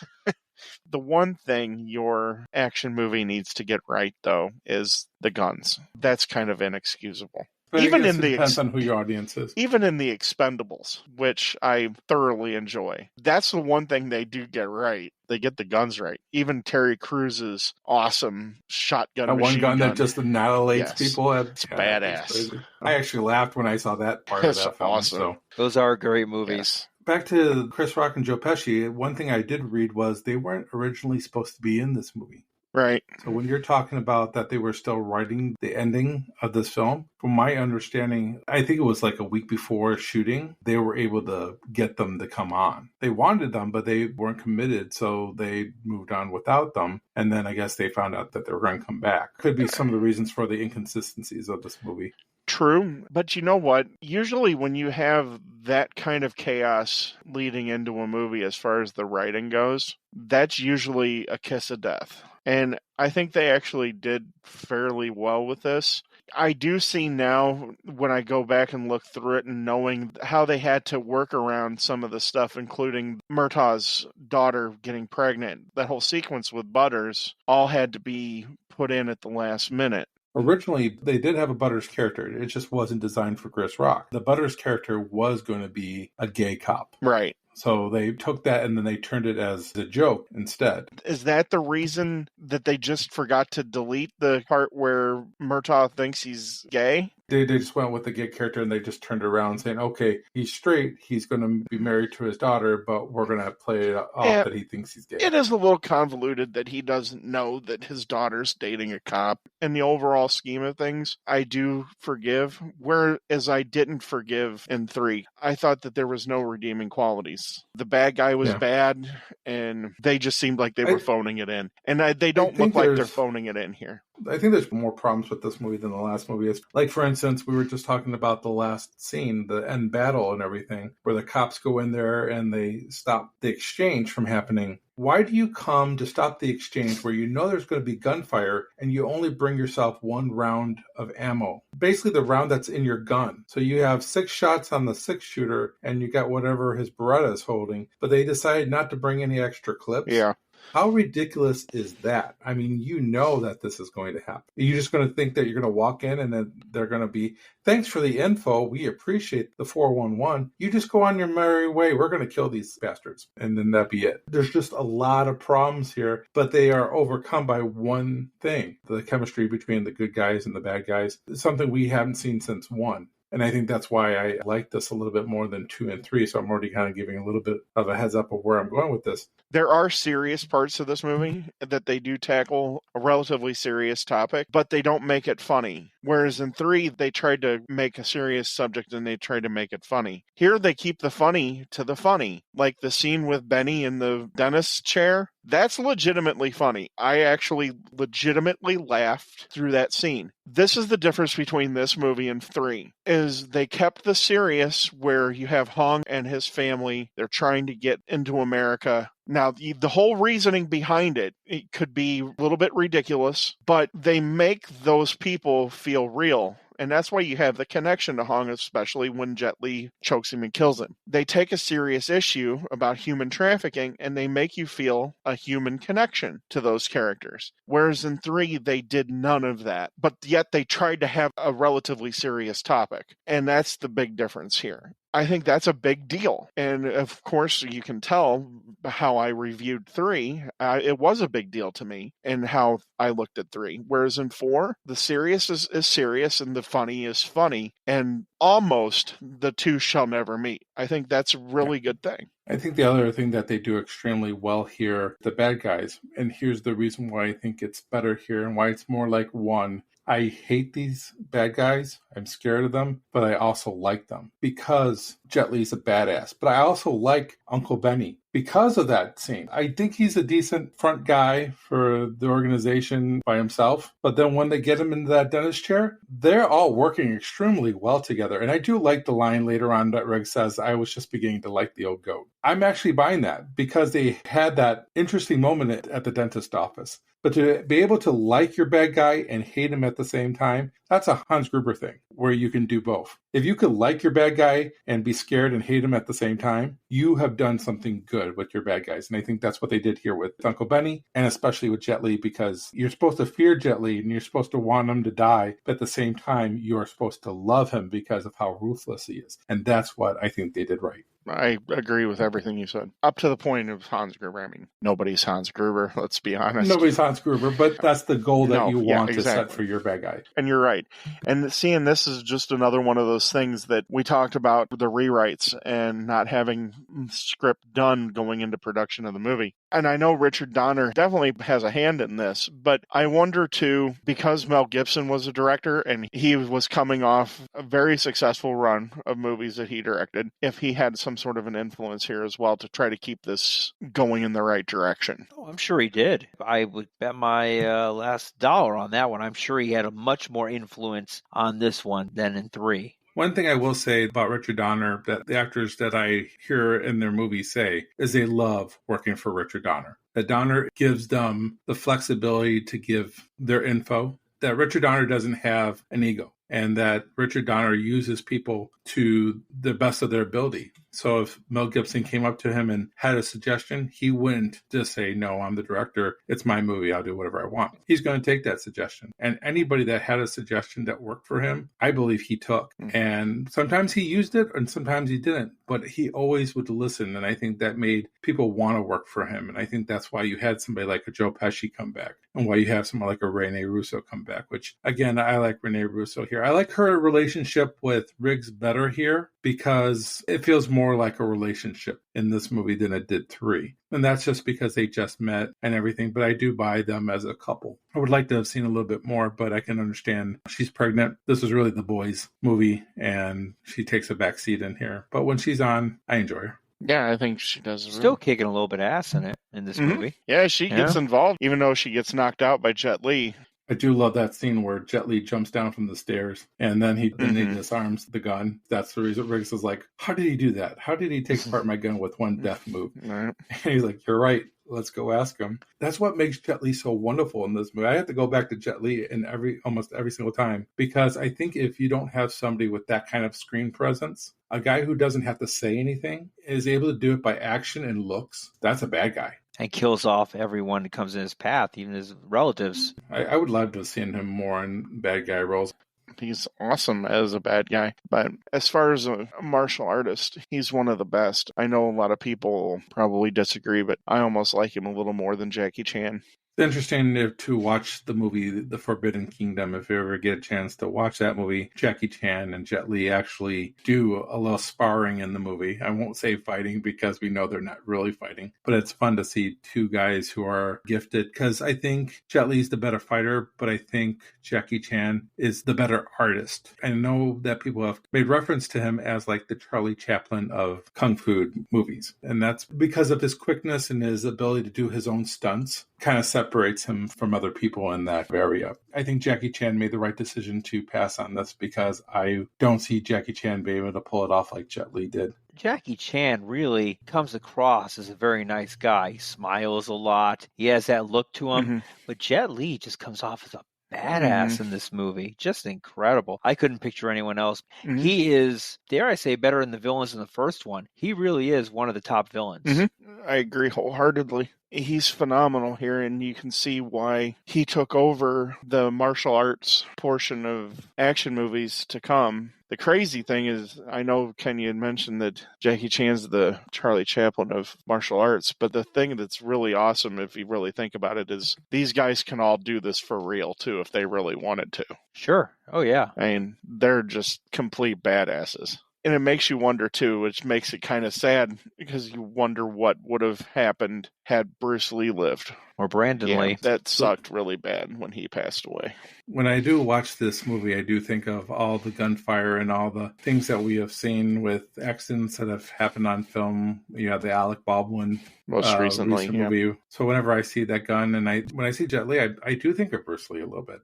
The one thing your action movie needs to get right, though, is the guns. That's kind of inexcusable. But I Even guess in it the depends on who your audience is. even in the Expendables, which I thoroughly enjoy. That's the one thing they do get right. They get the guns right. Even Terry Crews' awesome shotgun That one machine gun gun. that just annihilates Yes. people. It's badass. That's crazy. I actually laughed when I saw that part That's of that film. awesome. So Those are great movies. Yes. back to Chris Rock and Joe Pesci, one thing I did read was they weren't originally supposed to be in this movie. Right. So when you're talking about that they were still writing the ending of this film, from my understanding, I think it was like a week before shooting, they were able to get them to come on. They wanted them, but they weren't committed, so they moved on without them. And then I guess they found out that they were going to come back. Could be some of the reasons for the inconsistencies of this movie. True. But you know what? Usually when you have that kind of chaos leading into a movie as far as the writing goes, that's usually a kiss of death. And I think they actually did fairly well with this. I do see now when I go back and look through it and knowing how they had to work around some of the stuff, including Murtaugh's daughter getting pregnant. That whole sequence with Butters all had to be put in at the last minute. Originally, they did have a Butters character. It just wasn't designed for Chris Rock. The Butters character was going to be a gay cop. Right. So they took that and then they turned it as a joke instead. Is that the reason that they just forgot to delete the part where Murtaugh thinks he's gay? They just went with the gay character and they just turned around saying, okay, he's straight, he's going to be married to his daughter, but we're going to play it off that he thinks he's gay. It is a little convoluted that he doesn't know that his daughter's dating a cop. In the overall scheme of things, I do forgive, whereas I didn't forgive in 3. I thought that there was no redeeming qualities. The bad guy was bad, and they just seemed like they were phoning it in. And they don't look like they're phoning it in here. I think there's more problems with this movie than the last movie. Like, for instance, we were just talking about the last scene, the end battle and everything, where the cops go in there and they stop the exchange from happening. Why do you come to stop the exchange where you know there's going to be gunfire and you only bring yourself 1 round of ammo? Basically the round that's in your gun. So you have 6 shots on the 6-shooter and you got whatever his Beretta is holding, but they decided not to bring any extra clips. Yeah. How ridiculous is that? I mean, you know that this is going to happen. You're just going to think that you're going to walk in and then they're going to be, thanks for the info. We appreciate the 411. You just go on your merry way. We're going to kill these bastards. And then that'd be it. There's just a lot of problems here, but they are overcome by one thing, the chemistry between the good guys and the bad guys. It's something we haven't seen since 1. And I think that's why I like this a little bit more than 2 and 3. So I'm already kind of giving a little bit of a heads up of where I'm going with this. There are serious parts of this movie that they do tackle a relatively serious topic, but they don't make it funny. Whereas in 3, they tried to make a serious subject and they tried to make it funny. Here, they keep the funny to the funny. Like the scene with Benny in the dentist's chair. That's legitimately funny. I actually legitimately laughed through that scene. This is the difference between this movie and 3, is they kept the serious where you have Hong and his family. They're trying to get into America. Now, the whole reasoning behind it could be a little bit ridiculous, but they make those people feel real. And that's why you have the connection to Hong, especially when Jet Li chokes him and kills him. They take a serious issue about human trafficking and they make you feel a human connection to those characters. Whereas in 3, they did none of that. But yet they tried to have a relatively serious topic. And that's the big difference here. I think that's a big deal. And of course, you can tell how I reviewed 3. It was a big deal to me and how I looked at 3. Whereas in 4, the serious is serious and the funny is funny. And almost the two shall never meet. I think that's a really good thing. I think the other thing that they do extremely well here, the bad guys, and here's the reason why I think it's better here and why it's more like 1. I hate these bad guys. I'm scared of them, but I also like them because Jet Li's a badass. But I also like Uncle Benny because of that scene. I think he's a decent front guy for the organization by himself. But then when they get him into that dentist chair, they're all working extremely well together. And I do like the line later on that Reg says, I was just beginning to like the old goat. I'm actually buying that because they had that interesting moment at the dentist office. But to be able to like your bad guy and hate him at the same time, that's a Hans Gruber thing, where you can do both. If you could like your bad guy and be scared and hate him at the same time, you have done something good with your bad guys. And I think that's what they did here with Uncle Benny, and especially with Jet Li, because you're supposed to fear Jet Li and you're supposed to want him to die, but at the same time, you're supposed to love him because of how ruthless he is. And that's what I think they did right. I agree with everything you said. Up to the point of Hans Gruber. I mean, nobody's Hans Gruber, let's be honest. Nobody's Hans Gruber, but that's the goal that you want exactly. to set for your bad guy. And you're right. And seeing this is just another one of those things that we talked about, the rewrites and not having script done going into production of the movie. And I know Richard Donner definitely has a hand in this, but I wonder too, because Mel Gibson was a director and he was coming off a very successful run of movies that he directed, if he had some sort of an influence here as well to try to keep this going in the right direction. Oh, I'm sure he did. I would bet my last dollar on that one. I'm sure he had a much more influence on this one than in 3. One thing I will say about Richard Donner that the actors that I hear in their movies say is they love working for Richard Donner. That Donner gives them the flexibility to give their info, that Richard Donner doesn't have an ego, and that Richard Donner uses people to the best of their ability. So if Mel Gibson came up to him and had a suggestion, he wouldn't just say, no, I'm the director. It's my movie. I'll do whatever I want. He's going to take that suggestion. And anybody that had a suggestion that worked for him, I believe he took. And sometimes he used it and sometimes he didn't, but he always would listen. And I think that made people want to work for him. And I think that's why you had somebody like a Joe Pesci come back and why you have someone like a Rene Russo come back, which again, I like Rene Russo here. I like her relationship with Riggs better here because it feels more like a relationship in this movie than it did 3. And that's just because they just met and everything, but I do buy them as a couple. I would like to have seen a little bit more, but I can understand she's pregnant. This is really the boys' movie, and she takes a back seat in here. But when she's on, I enjoy her. Yeah, I think she does. Still kicking a little bit of ass in it in this movie. Yeah, she gets involved, even though she gets knocked out by Jet Li. I do love that scene where Jet Li jumps down from the stairs and then he disarms the gun. That's the reason Riggs is like, how did he do that? How did he take apart my gun with one death move? And he's like, you're right. Let's go ask him. That's what makes Jet Li so wonderful in this movie. I have to go back to Jet Li in almost every single time because I think if you don't have somebody with that kind of screen presence, a guy who doesn't have to say anything is able to do it by action and looks. That's a bad guy. And kills off everyone that comes in his path, even his relatives. I would love to have seen him more in bad guy roles. He's awesome as a bad guy. But as far as a martial artist, he's one of the best. I know a lot of people probably disagree, but I almost like him a little more than Jackie Chan. It's interesting to watch the movie The Forbidden Kingdom. If you ever get a chance to watch that movie, Jackie Chan and Jet Li actually do a little sparring in the movie. I won't say fighting because we know they're not really fighting, but it's fun to see two guys who are gifted because I think Jet Li's the better fighter, but I think Jackie Chan is the better artist. I know that people have made reference to him as like the Charlie Chaplin of Kung Fu movies, and that's because of his quickness and his ability to do his own stunts. Kind of separates him from other people in that area. I think Jackie Chan made the right decision to pass on this because I don't see Jackie Chan being able to pull it off like Jet Li did. Jackie Chan really comes across as a very nice guy. He smiles a lot. He has that look to him. But Jet Li just comes off as a badass in this movie. Just incredible. I couldn't picture anyone else. He is, dare I say, better than the villains in the first one. He really is one of the top villains. I agree wholeheartedly. He's phenomenal here, and you can see why he took over the martial arts portion of action movies to come. The crazy thing is, I know Kenny had mentioned that Jackie Chan's the Charlie Chaplin of martial arts, but the thing that's really awesome, if you really think about it, is these guys can all do this for real, too, if they really wanted to. Sure. Oh, yeah. I mean, they're just complete badasses. And it makes you wonder, too, which makes it kind of sad, because you wonder what would have happened had Bruce Lee lived. Or Brandon Lee. That sucked really bad when he passed away. When I do watch this movie, I do think of all the gunfire and all the things that we have seen with accidents that have happened on film. You have the Alec Baldwin most recently movie. So whenever I see that gun, and when I see Jet Li, I do think of Bruce Lee a little bit.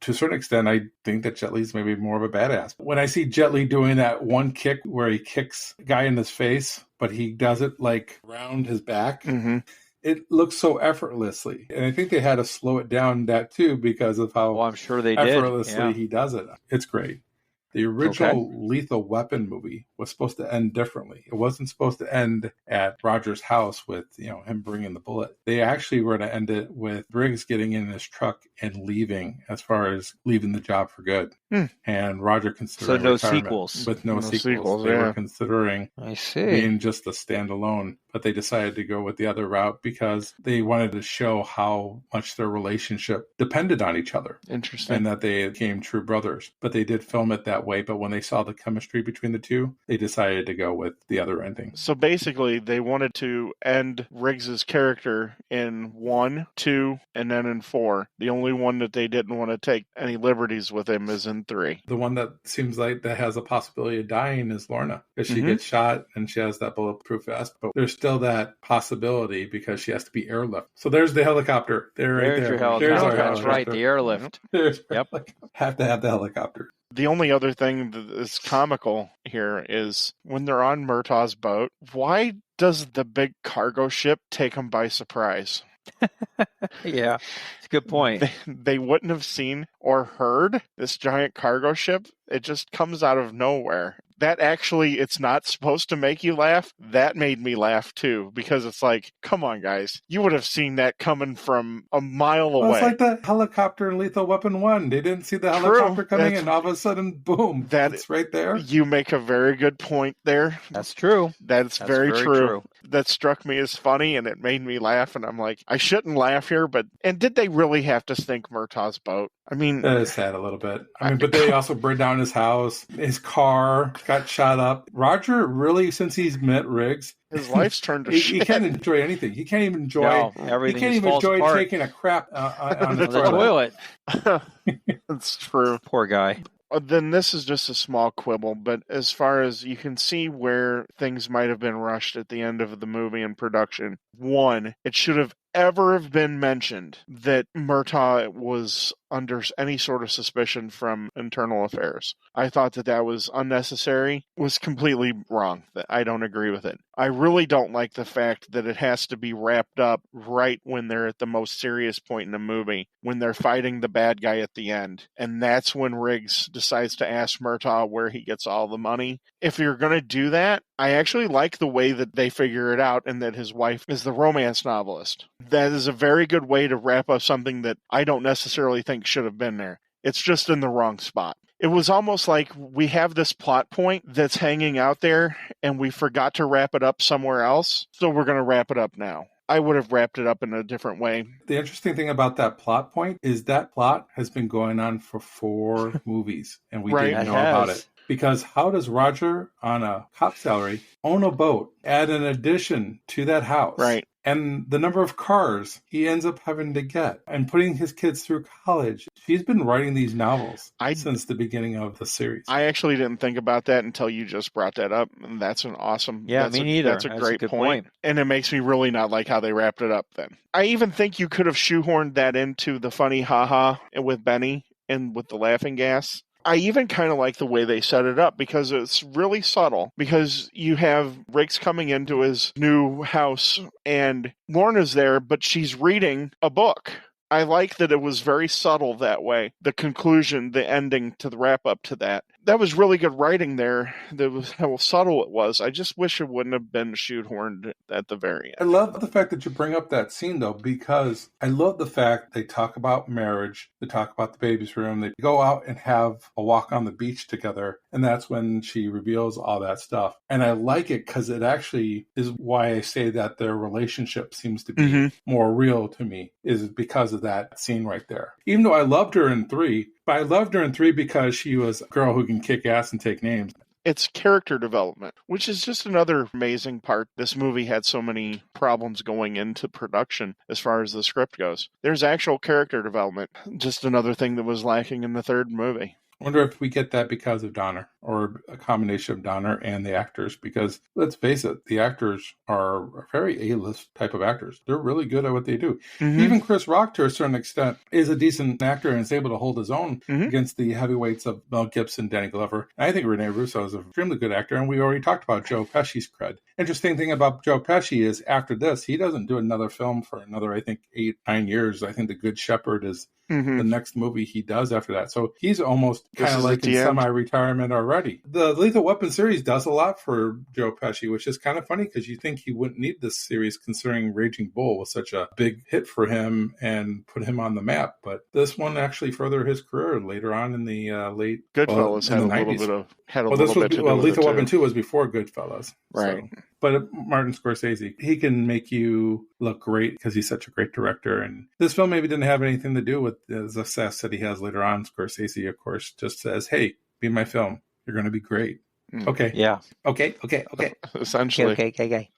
To a certain extent, I think that Jet Li's maybe more of a badass. When I see Jet Li doing that one kick where he kicks a guy in his face, but he does it like around his back, it looks so effortlessly. And I think they had to slow it down that too because of how Well, I'm sure they did. effortlessly Yeah. he does it. It's great. The original Lethal Weapon movie was supposed to end differently. It wasn't supposed to end at Roger's house with, him bringing the bullet. They actually were to end it with Briggs getting in his truck and leaving, as far as leaving the job for good. And Roger considering no retirement. sequels. With no sequels. They yeah. were considering I see. being just a standalone, but they decided to go with the other route because they wanted to show how much their relationship depended on each other. Interesting. And that they became true brothers. But they did film it that way, but when they saw the chemistry between the two, they decided to go with the other ending. So basically, they wanted to end Riggs's character in 1, 2, and then in 4. The only one that they didn't want to take any liberties with him is in 3. The one that seems like that has a possibility of dying is Lorna, because she gets shot and she has that bulletproof vest, but there's still that possibility because she has to be airlift. So there's the helicopter. There's your our helicopter. That's helicopter. right, the airlift. Yep. Have to have the helicopter. The only other thing that is comical here is when they're on Murtaugh's boat, why does the big cargo ship take them by surprise? Yeah, it's a good point. They wouldn't have seen or heard this giant cargo ship. It just comes out of nowhere. That actually, it's not supposed to make you laugh. That made me laugh too, because it's like, come on, guys. You would have seen that coming from a mile away. Well, it's like the helicopter in Lethal Weapon 1. They didn't see the helicopter coming and all of a sudden, boom, it's right there. You make a very good point there. That's true. That's very true. That struck me as funny, and it made me laugh, and I'm like, I shouldn't laugh here, and did they really have to sink Murtaugh's boat? I mean... That is sad a little bit. But they also burned down his house. His car got shot up. Roger really, since he's met Riggs... His life's turned to shit. He can't enjoy anything. He can't even enjoy... everything he can't even enjoy apart. taking a crap on the toilet. That's true. Poor guy. Then this is just a small quibble, but as far as you can see where things might have been rushed at the end of the movie in production, 1, it should have been mentioned that Murtaugh was under any sort of suspicion from internal affairs. I thought that was unnecessary, was completely wrong. I don't agree with it. I really don't like the fact that it has to be wrapped up right when they're at the most serious point in the movie, when they're fighting the bad guy at the end. And that's when Riggs decides to ask Murtaugh where he gets all the money. If you're going to do that, I actually like the way that they figure it out and that his wife is the romance novelist. That is a very good way to wrap up something that I don't necessarily think should have been there. It's just in the wrong spot. It was almost like we have this plot point that's hanging out there and we forgot to wrap it up somewhere else, so we're going to wrap it up now. I would have wrapped it up in a different way. The interesting thing about that plot point is that plot has been going on for 4 movies, and we didn't know about it. Because how does Roger, on a cop salary, own a boat, add an addition to that house? Right. And the number of cars he ends up having to get and putting his kids through college. He's been writing these novels since the beginning of the series. I actually didn't think about that until you just brought that up. And that's an awesome... Yeah, me neither. That's a great point. And it makes me really not like how they wrapped it up then. I even think you could have shoehorned that into the funny haha with Benny and with the laughing gas. I even kind of like the way they set it up because it's really subtle. Because you have Riggs coming into his new house and Lorna's there, but she's reading a book. I like that it was very subtle that way. The conclusion, the ending to the wrap up to that. That was really good writing there. That was how subtle it was. I just wish it wouldn't have been shoehorned at the very end. I love the fact that you bring up that scene, though, because I love the fact they talk about marriage, they talk about the baby's room, they go out and have a walk on the beach together, and that's when she reveals all that stuff. And I like it because it actually is why I say that their relationship seems to be more real to me, is because of that scene right there. Even though I loved her in 3, but I loved her in 3 because she was a girl who can kick ass and take names. It's character development, which is just another amazing part. This movie had so many problems going into production as far as the script goes. There's actual character development, just another thing that was lacking in the 3rd movie. I wonder if we get that because of Donner, or a combination of Donner and the actors, because let's face it, the actors are very A-list type of actors. They're really good at what they do. Mm-hmm. Even Chris Rock, to a certain extent, is a decent actor and is able to hold his own against the heavyweights of Mel Gibson, Danny Glover. And I think Rene Russo is an extremely good actor, and we already talked about Joe Pesci's cred. Interesting thing about Joe Pesci is after this, he doesn't do another film for another, I think, 8-9 years. I think The Good Shepherd is the next movie he does after that. So he's almost kind of like in semi-retirement already. The Lethal Weapon series does a lot for Joe Pesci, which is kind of funny because you think he wouldn't need this series considering Raging Bull was such a big hit for him and put him on the map. But this one actually furthered his career later on in the late Goodfellas had a little bit to do with Lethal it Weapon too. 2 was before Goodfellas. Right. So. But Martin Scorsese, he can make you look great because he's such a great director. And this film maybe didn't have anything to do with the success that he has later on. Scorsese, of course, just says, hey, be in my film. You're going to be great. Okay. Yeah. Okay. Essentially. Okay.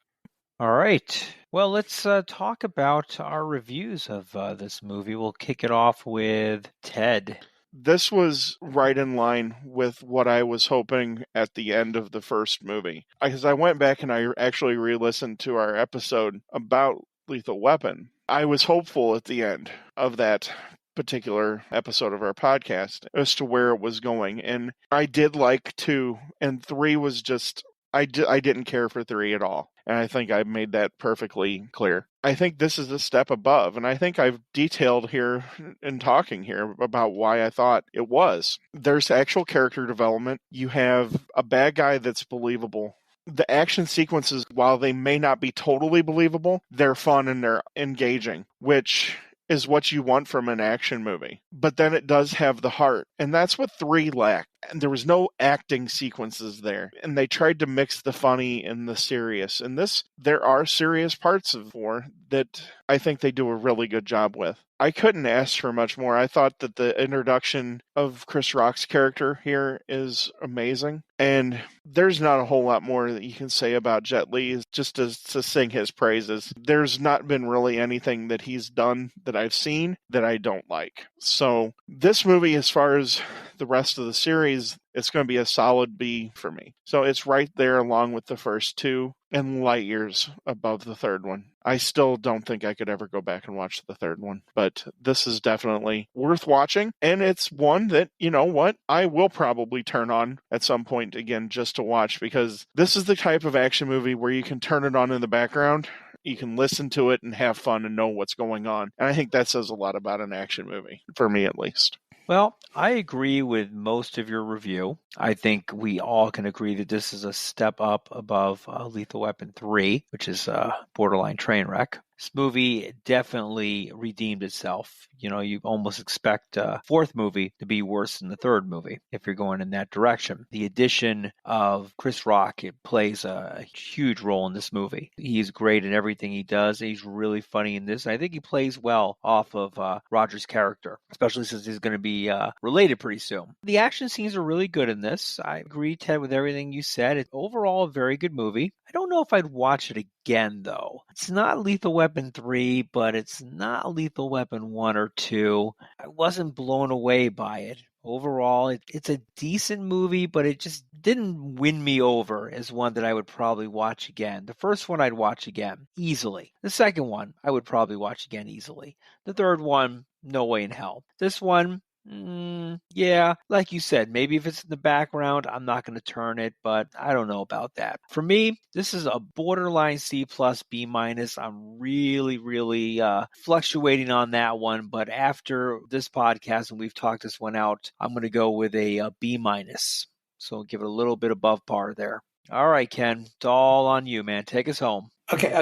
All right. Well, let's talk about our reviews of this movie. We'll kick it off with Ted. This was right in line with what I was hoping at the end of the first movie. Because I went back and I actually re-listened to our episode about Lethal Weapon. I was hopeful at the end of that particular episode of our podcast as to where it was going. And I did like 2, and 3 was just... I didn't care for 3 at all. And I think I made that perfectly clear. I think this is a step above, and I think I've detailed here in talking here about why I thought it was. There's actual character development. You have a bad guy that's believable. The action sequences, while they may not be totally believable, they're fun and they're engaging, which is what you want from an action movie. But then it does have the heart, and that's what 3 lacked. And there was no acting sequences there. And they tried to mix the funny and the serious. And this, there are serious parts of 4 that I think they do a really good job with. I couldn't ask for much more. I thought that the introduction of Chris Rock's character here is amazing. And there's not a whole lot more that you can say about Jet Li just to sing his praises. There's not been really anything that he's done that I've seen that I don't like. So this movie, as far as the rest of the series, it's going to be a solid B for me. So it's right there along with the first 2 and light years above the third one. I still don't think I could ever go back and watch the third one, but this is definitely worth watching. And it's one that, you know what, I will probably turn on at some point again just to watch, because this is the type of action movie where you can turn it on in the background. You can listen to it and have fun and know what's going on. And I think that says a lot about an action movie, for me at least. Well, I agree with most of your review. I think we all can agree that this is a step up above Lethal Weapon 3, which is a borderline train wreck. This movie definitely redeemed itself. You know, you almost expect a 4th movie to be worse than the 3rd movie if you're going in that direction. The addition of Chris Rock, it plays a huge role in this movie. He's great in everything he does. He's really funny in this. I think he plays well off of Roger's character, especially since he's going to be related pretty soon. The action scenes are really good in this. I agree, Ted, with everything you said. It's overall a very good movie. I don't know if I'd watch it again, though. It's not Lethal Weapon 3, but it's not Lethal Weapon 1 or 2. I wasn't blown away by it. Overall, it's a decent movie, but it just didn't win me over as one that I would probably watch again. The first one I'd watch again, easily. The second one, I would probably watch again easily. The third one, no way in hell. This one, yeah, like you said, maybe if it's in the background, I'm not going to turn it, but I don't know about that. For me, this is a borderline C plus B minus. I'm really fluctuating on that one, but after this podcast and we've talked this one out, I'm going to go with a B minus. So I'll give it a little bit above par there. All right, Ken, it's all on you, man. Take us home. Okay.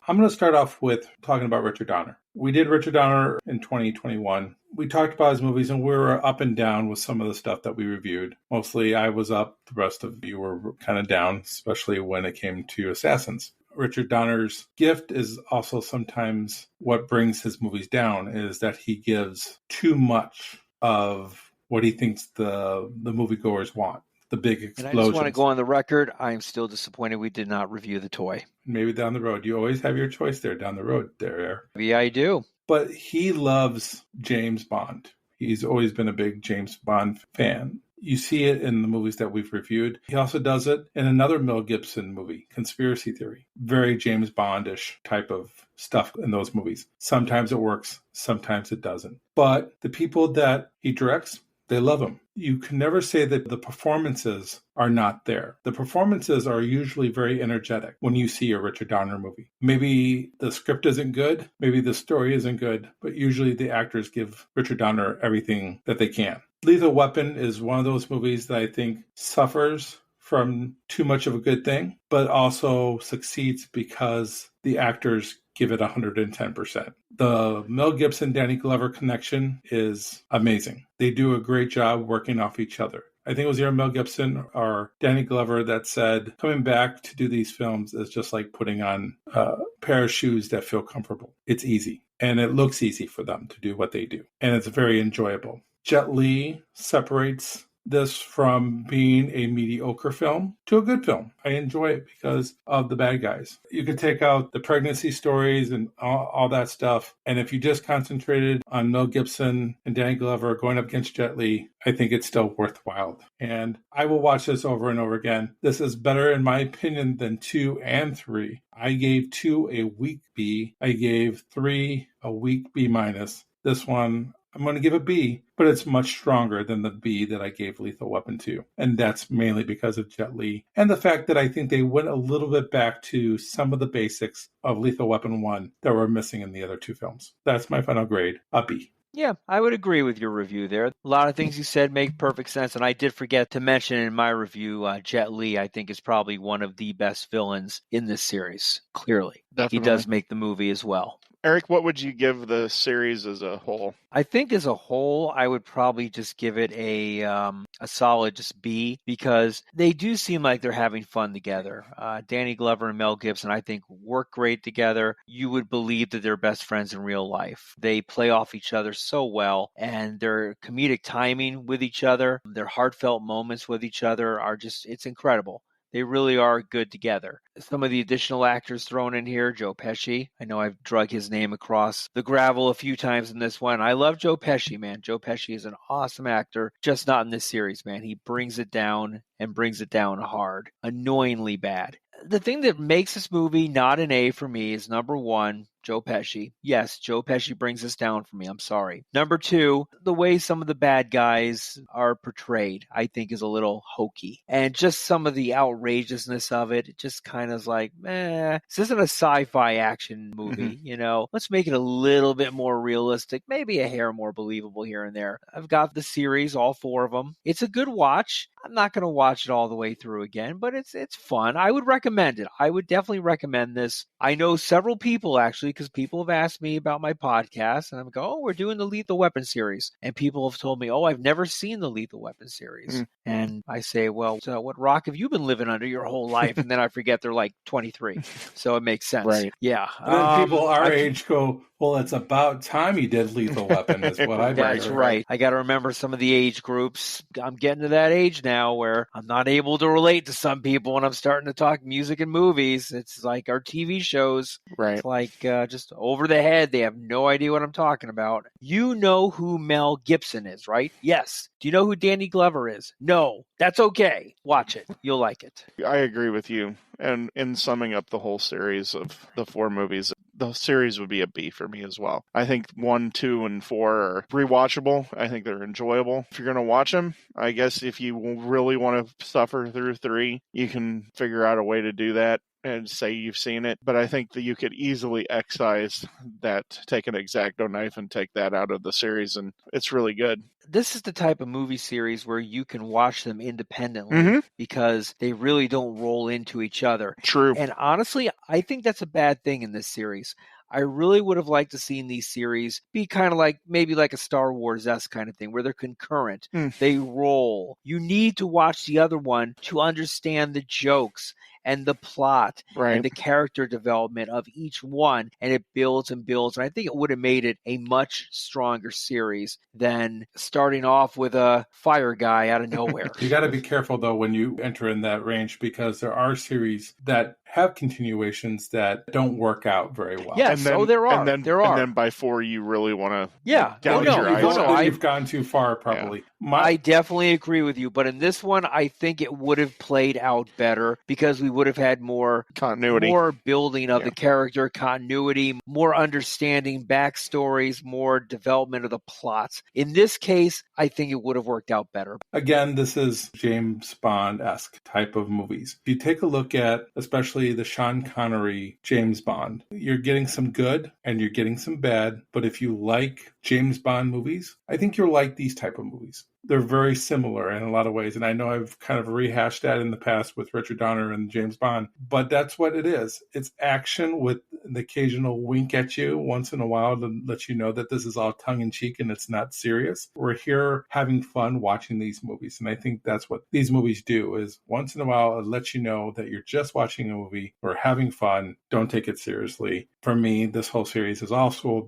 I'm going to start off with talking about Richard Donner. We did Richard Donner in 2021. We talked about his movies, and we were up and down with some of the stuff that we reviewed. Mostly I was up. The rest of you were kind of down, especially when it came to Assassins. Richard Donner's gift is also sometimes what brings his movies down, is that he gives too much of what he thinks the moviegoers want. The big explosions. And I just want to go on the record. I'm still disappointed we did not review The Toy. Maybe down the road. You always have your choice there down the road there. Yeah, I do. But he loves James Bond. He's always been a big James Bond fan. You see it in the movies that we've reviewed. He also does it in another Mel Gibson movie, Conspiracy Theory. Very James Bond-ish type of stuff in those movies. Sometimes it works, sometimes it doesn't. But the people that he directs, they love him. You can never say that the performances are not there. The performances are usually very energetic when you see a Richard Donner movie. Maybe the script isn't good, maybe the story isn't good, but usually the actors give Richard Donner everything that they can. Lethal Weapon is one of those movies that I think suffers from too much of a good thing, but also succeeds because the actors give it 110%. The Mel Gibson-Danny Glover connection is amazing. They do a great job working off each other. I think it was either Mel Gibson or Danny Glover that said, coming back to do these films is just like putting on a pair of shoes that feel comfortable. It's easy, and it looks easy for them to do what they do, and it's very enjoyable. Jet Li separates this from being a mediocre film to a good film. I enjoy it because of the bad guys. You could take out the pregnancy stories and all that stuff, and if you just concentrated on Mel Gibson and Danny Glover going up against Jet Li, I think it's still worthwhile. And I will watch this over and over again. This is better, in my opinion, than 2 and 3. I gave 2 a weak B. I gave 3 a weak B minus. This one, I'm going to give a B, but it's much stronger than the B that I gave Lethal Weapon 2. And that's mainly because of Jet Li and the fact that I think they went a little bit back to some of the basics of Lethal Weapon 1 that were missing in the other 2 films. That's my final grade, a B. Yeah, I would agree with your review there. A lot of things you said make perfect sense. And I did forget to mention in my review, Jet Li, I think, is probably one of the best villains in this series. Clearly. Definitely. He does make the movie as well. Eric, what would you give the series as a whole? I think as a whole, I would probably just give it a solid just B, because they do seem like they're having fun together. Danny Glover and Mel Gibson, I think, work great together. You would believe that they're best friends in real life. They play off each other so well, and their comedic timing with each other, their heartfelt moments with each other are just, it's incredible. They really are good together. Some of the additional actors thrown in here, Joe Pesci. I know I've drug his name across the gravel a few times in this one. I love Joe Pesci, man. Joe Pesci is an awesome actor, just not in this series, man. He brings it down and brings it down hard. Annoyingly bad. The thing that makes this movie not an A for me is, number one, Joe Pesci. Yes, Joe Pesci brings this down for me. I'm sorry. Number two, the way some of the bad guys are portrayed, I think, is a little hokey. And just some of the outrageousness of it, it just kind of is like, this isn't a sci-fi action movie, you know? Let's make it a little bit more realistic, maybe a hair more believable here and there. I've got the series, all 4 of them. It's a good watch. I'm not going to watch it all the way through again, but it's fun. I would recommend it. I would definitely recommend this. I know several people, actually, because people have asked me about my podcast, and I'm going, oh, we're doing the Lethal Weapon series. And people have told me, oh, I've never seen the Lethal Weapon series. And I say, well, so what rock have you been living under your whole life? And then I forget they're like 23. So it makes sense. Right. Yeah. And then people our age go, well, it's about time he did Lethal Weapon, is what I've heard. That's right. I got to remember some of the age groups. I'm getting to that age now where I'm not able to relate to some people when I'm starting to talk music and movies. It's like our TV shows. Right. It's like just over the head. They have no idea what I'm talking about. You know who Mel Gibson is, right? Yes. Do you know who Danny Glover is? No. That's okay. Watch it. You'll like it. I agree with you. And in summing up the whole series of the 4 movies, the series would be a B for me as well. I think 1, 2, and 4 are rewatchable. I think they're enjoyable. If you're going to watch them, I guess if you really want to suffer through 3, you can figure out a way to do that and say you've seen it. But I think that you could easily excise that, take an X-Acto knife and take that out of the series, and it's really good. This is the type of movie series where you can watch them independently because they really don't roll into each other. True. And honestly, I think that's a bad thing in this series. I really would have liked to seen these series be kind of like, maybe like a Star Wars-esque kind of thing where they're concurrent. They roll. You need to watch the other one to understand the jokes and the plot and the character development of each one, and it builds and builds. And I think it would have made it a much stronger series than starting off with a fire guy out of nowhere. You got to be careful, though, when you enter in that range, because there are series that have continuations that don't work out very well. Yes, there are. And then by 4, you really want to gouge your eyes out. You've gone too far, probably. Yeah. I definitely agree with you, but in this one, I think it would have played out better because we would have had more continuity, more building of the character, continuity, more understanding backstories, more development of the plots. In this case, I think it would have worked out better. Again, this is James Bond-esque type of movies. If you take a look at especially the Sean Connery James Bond, you're getting some good and you're getting some bad, but if you like James Bond movies, I think you'll like these type of movies. They're very similar in a lot of ways, and I know I've kind of rehashed that in the past with Richard Donner and James Bond, but that's what it is. It's action with an occasional wink at you once in a while to let you know that this is all tongue-in-cheek and it's not serious. We're here having fun watching these movies, and I think that's what these movies do, is once in a while it lets you know that you're just watching a movie or having fun. Don't take it seriously. For me, this whole series is also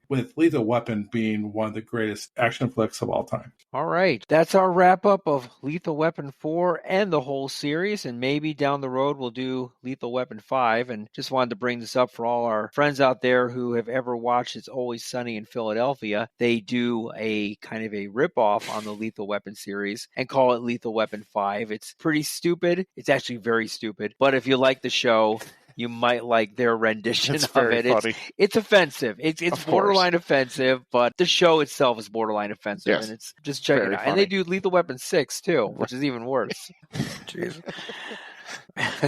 with Lethal Weapon being one of the greatest action flicks of all time. All right. That's our wrap up of Lethal Weapon 4 and the whole series. And maybe down the road we'll do Lethal Weapon 5. And just wanted to bring this up for all our friends out there who have ever watched It's Always Sunny in Philadelphia. They do a kind of a ripoff on the Lethal Weapon series and call it Lethal Weapon 5. It's pretty stupid. It's actually very stupid. But if you like the show, you might like their rendition of it. It's offensive. It's borderline offensive, but the show itself is borderline offensive. Yes. And it's just check it out. And they do Lethal Weapon 6 too, which is even worse. Jeez.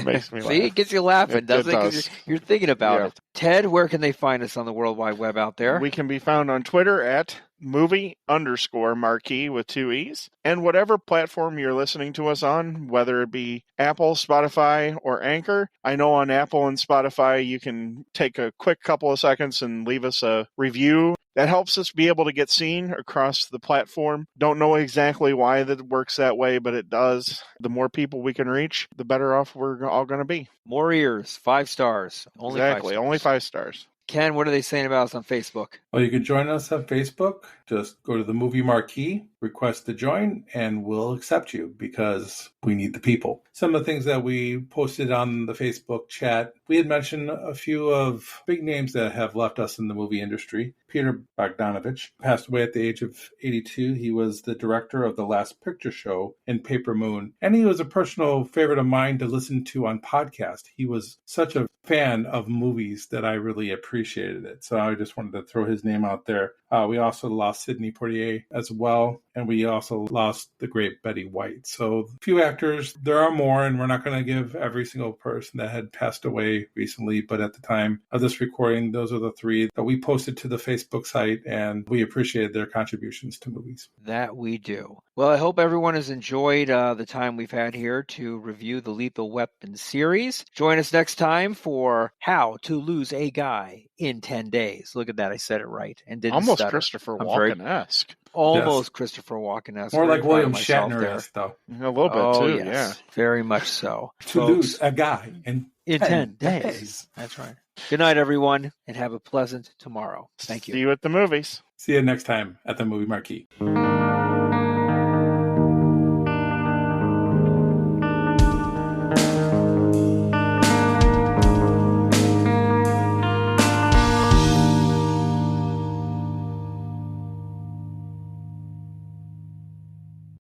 Makes me laugh. See, it gets you laughing, doesn't it? Because you're thinking about it. Ted, where can they find us on the World Wide Web out there? We can be found on Twitter at movie_marquee with 2 E's. And whatever platform you're listening to us on, whether it be Apple, Spotify, or Anchor. I know on Apple and Spotify, you can take a quick couple of seconds and leave us a review. That helps us be able to get seen across the platform. Don't know exactly why that works that way, but it does. The more people we can reach, the better off we're all going to be. More ears, 5 stars. Only 5 stars. Only 5 stars. Ken, what are they saying about us on Facebook? Well, you can join us on Facebook. Just go to the Movie Marquee, request to join, and we'll accept you because we need the people. Some of the things that we posted on the Facebook chat, we had mentioned a few of big names that have left us in the movie industry. Peter Bogdanovich passed away at the age of 82. He was the director of The Last Picture Show and Paper Moon, and he was a personal favorite of mine to listen to on podcast. He was such a fan of movies that I really appreciated it. So I just wanted to throw his name out there. We also lost Sidney Poitier as well, and we also lost the great Betty White. So a few actors, there are more, and we're not going to give every single person that had passed away recently, but at the time of this recording, those are the 3 that we posted to the Facebook site, and we appreciated their contributions to movies. That we do. Well, I hope everyone has enjoyed the time we've had here to review the Lethal Weapon series. Join us next time for How to Lose a Guy in 10 Days. Look at that. I said it right and didn't Almost stutter. Christopher Walken-esque. Almost Christopher Walken-esque. More like William Shatner-esque, though. A little bit, too, yes. yeah. Very much so. To lose a guy in 10 days. That's right. Good night, everyone, and have a pleasant tomorrow. Thank you. See you at the movies. See you next time at the Movie Marquee.